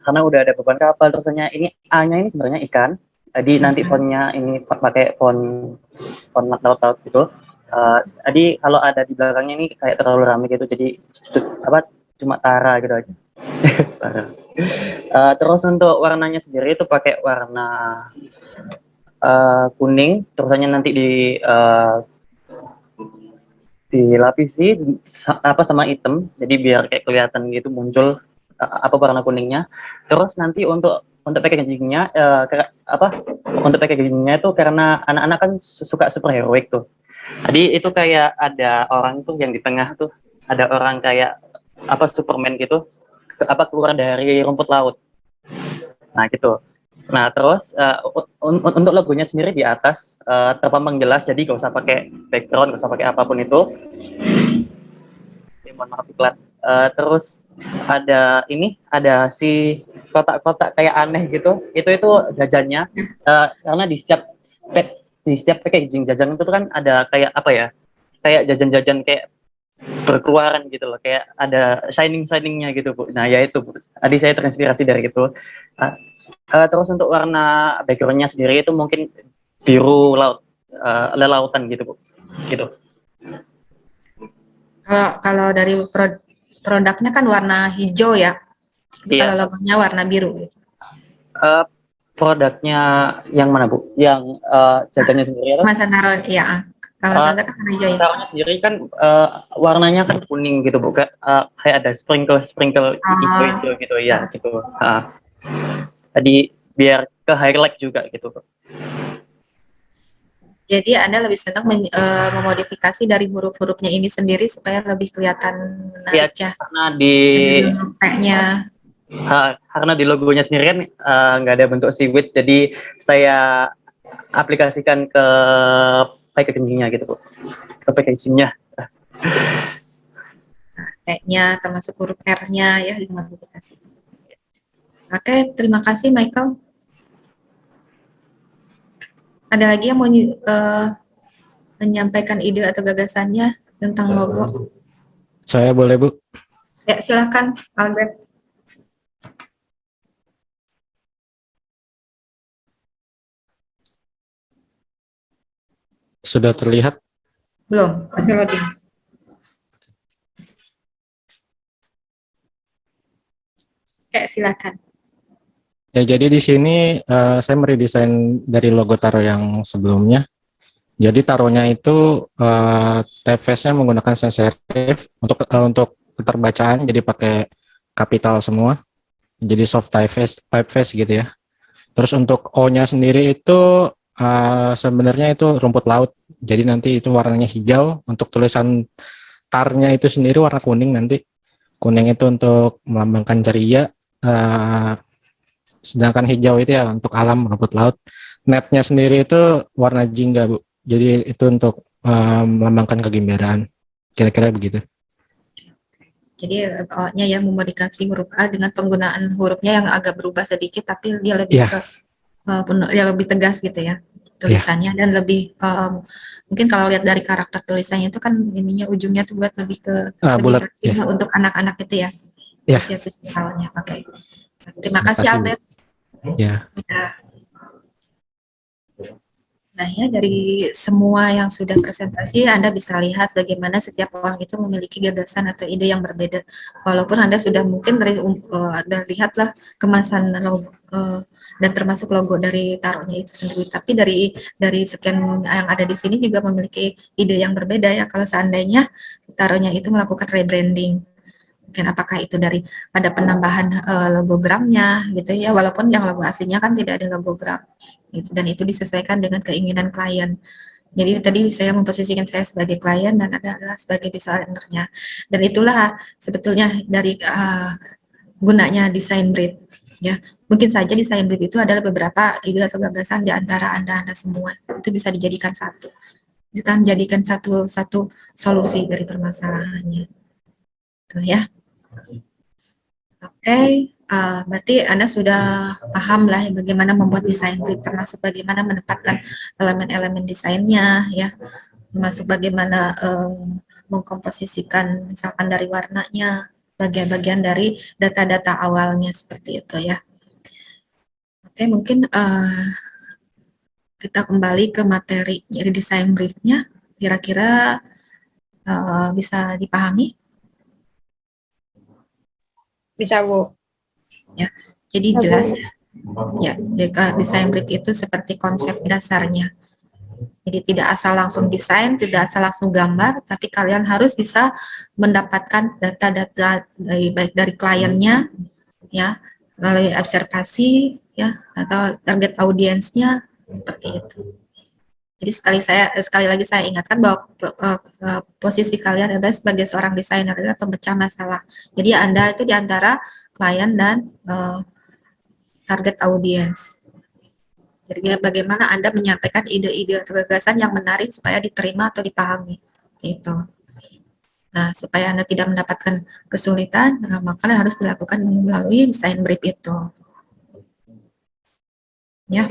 Speaker 4: Karena udah ada beban kapal terusnya ini A-nya ini sebenarnya ikan. Jadi nanti fontnya ini pakai font laut gitu. Jadi kalau ada di belakangnya ini kayak terlalu rame gitu jadi apa cuma Tara gitu aja. Terus untuk warnanya sendiri itu pakai warna kuning, terusannya nanti dilapisi apa sama hitam, jadi biar kayak kelihatan gitu muncul apa warna kuningnya. Terus nanti untuk packagingnya untuk packagingnya itu karena anak-anak kan suka superheroik tuh. Jadi itu kayak ada orang tuh yang di tengah tuh ada orang kayak apa Superman gitu keluar dari rumput laut. Nah gitu. Nah terus untuk logonya sendiri di atas terpampang jelas, jadi gak usah pakai background, gak usah pakai apapun itu. Mohon maaf iklan. Terus ada si kotak-kotak kayak aneh gitu. Itu jajannya karena di setiap packaging jajan itu kan ada kayak apa ya? Kayak jajan-jajan kayak berkeluaran gitu loh, kayak ada shining-shiningnya gitu Bu. Nah ya itu Bu. Tadi saya terinspirasi dari itu. Terus untuk warna backgroundnya sendiri itu mungkin biru laut, lelautan gitu Bu. Gitu.
Speaker 1: Kalau dari produknya kan warna hijau ya. Tapi
Speaker 4: Iya.
Speaker 1: kalau logonya warna biru.
Speaker 4: Produknya yang mana Bu? Yang jajannya sendiri atau?
Speaker 1: Mas Antaro, iya. Kalau Mas Antaro kan warna hijau ya.
Speaker 4: Warnanya sendiri kan warnanya kan kuning gitu Bu. Kayak ada sprinkle hijau gitu ya gitu. Tadi biar ke highlight juga gitu Bu.
Speaker 1: Jadi Anda lebih senang memodifikasi dari huruf-hurufnya ini sendiri supaya lebih kelihatan menarik ya.
Speaker 4: Karena karena di logonya sendiri kan nggak ada bentuk seaweed, jadi saya aplikasikan ke packagingnya gitu Bu. Ke packagingnya.
Speaker 1: T-nya termasuk huruf R-nya ya dimodifikasi. Oke, terima kasih Michael. Ada lagi yang mau menyampaikan ide atau gagasannya tentang logo?
Speaker 15: Saya boleh Bu?
Speaker 1: Ya, silakan Albert.
Speaker 15: Sudah terlihat?
Speaker 1: Belum, masih loading. Oke, silakan.
Speaker 15: Ya, jadi di sini saya meredesain dari logo Taro yang sebelumnya. Jadi taruhnya itu typeface-nya menggunakan sans serif untuk keterbacaan, jadi pakai kapital semua. Jadi soft typeface gitu ya. Terus untuk O-nya sendiri itu sebenarnya itu rumput laut. Jadi nanti itu warnanya hijau. Untuk tulisan tar-nya itu sendiri warna kuning nanti. Kuning itu untuk melambangkan ceria. Sedangkan hijau itu ya untuk alam rumput laut. Net-nya sendiri itu warna jingga Bu. Jadi itu untuk melambangkan kegembiraan. Kira-kira begitu.
Speaker 1: Jadi O-nya ya memodifikasi huruf A dengan penggunaan hurufnya yang agak berubah sedikit, tapi dia lebih lebih tegas gitu ya tulisannya dan lebih mungkin kalau lihat dari karakter tulisannya itu kan ininya ujungnya tuh buat lebih ke lebih fleksibel untuk anak-anak itu ya. Usia 7 tahunnya. Oke. Terima kasih Albert.
Speaker 15: Ya.
Speaker 1: Nah ya, dari semua yang sudah presentasi, Anda bisa lihat bagaimana setiap orang itu memiliki gagasan atau ide yang berbeda. Walaupun Anda sudah mungkin dari, Anda lihatlah kemasan logo, dan termasuk logo dari taruhnya itu sendiri. Tapi dari sekian yang ada di sini juga memiliki ide yang berbeda ya. Kalau seandainya taruhnya itu melakukan rebranding, mungkin apakah itu dari pada penambahan logogramnya gitu ya, walaupun yang logo aslinya kan tidak ada logogram gitu, dan itu disesuaikan dengan keinginan klien. Jadi tadi saya memposisikan saya sebagai klien dan adalah sebagai desainernya, dan itulah sebetulnya dari gunanya desain brief ya. Mungkin saja desain brief itu adalah beberapa ide atau gagasan di antara anda semua, itu bisa dijadikan satu, bisa jadikan satu solusi dari permasalahannya tuh ya. Oke, berarti Anda sudah paham lah ya bagaimana membuat desain brief, termasuk bagaimana menempatkan elemen-elemen desainnya, ya, termasuk bagaimana mengkomposisikan misalkan dari warnanya, bagian-bagian dari data-data awalnya seperti itu ya. Oke, mungkin kita kembali ke materi jadi desain briefnya, kira-kira bisa dipahami?
Speaker 11: Bisa, Bu.
Speaker 1: Ya, jadi jelas ya. Ya, jika desain brief itu seperti konsep dasarnya. Jadi tidak asal langsung desain, tidak asal langsung gambar, tapi kalian harus bisa mendapatkan data-data baik dari kliennya, ya, melalui observasi, ya, atau target audiensnya seperti itu. Jadi sekali lagi saya ingatkan bahwa posisi kalian adalah sebagai seorang desainer adalah pemecah masalah. Jadi Anda itu di antara klien dan target audiens. Jadi bagaimana Anda menyampaikan ide-ide atau gagasan yang menarik supaya diterima atau dipahami. Gitu. Nah, supaya Anda tidak mendapatkan kesulitan, maka harus dilakukan melalui desain brief itu. Ya.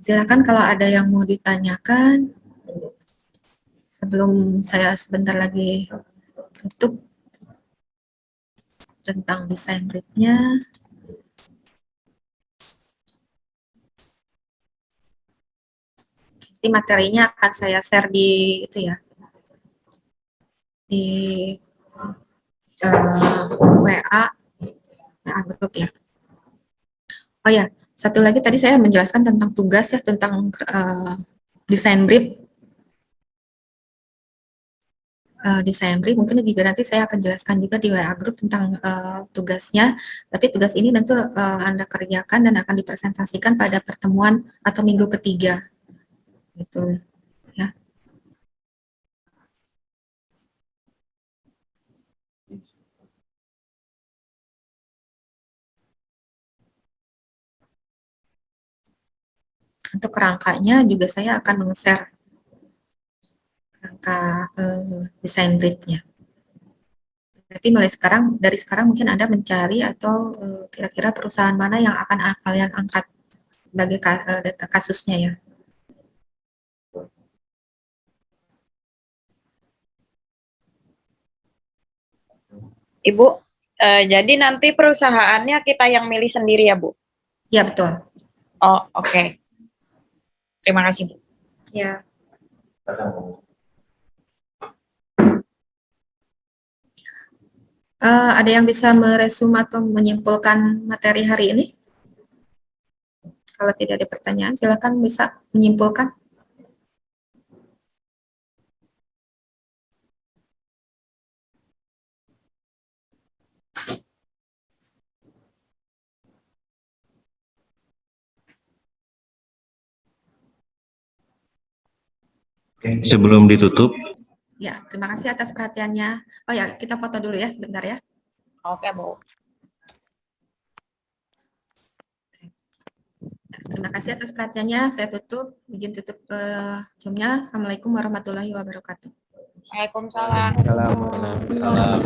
Speaker 1: Silakan kalau ada yang mau ditanyakan sebelum saya sebentar lagi tutup tentang desain briefnya. Nanti materinya akan saya share di itu ya, di WA grup ya. Oh ya, satu lagi tadi saya menjelaskan tentang tugas ya, tentang desain brief. Desain brief mungkin juga nanti saya akan jelaskan juga di WA grup tentang tugasnya. Tapi tugas ini tentu Anda kerjakan dan akan dipresentasikan pada pertemuan atau minggu ketiga. Gitu ya. Untuk kerangkanya juga saya akan meng-share kerangka desain briefnya. Tapi mulai sekarang, dari sekarang mungkin Anda mencari atau kira-kira perusahaan mana yang akan kalian angkat sebagai data kasusnya ya.
Speaker 11: Ibu, jadi nanti perusahaannya kita yang milih sendiri ya, Bu?
Speaker 1: Ya, betul.
Speaker 11: Oh, oke. Terima kasih, Bu.
Speaker 1: Ya. Ada yang bisa meresum atau menyimpulkan materi hari ini? Kalau tidak ada pertanyaan, silakan bisa menyimpulkan.
Speaker 16: Sebelum ditutup.
Speaker 1: Ya, terima kasih atas perhatiannya. Oh ya, kita foto dulu ya sebentar ya.
Speaker 11: Oke, Bu.
Speaker 1: Terima kasih atas perhatiannya. Saya tutup, izin tutup Zoom-nya. Assalamualaikum warahmatullahi wabarakatuh.
Speaker 11: Waalaikumsalam.
Speaker 5: Waalaikumsalam.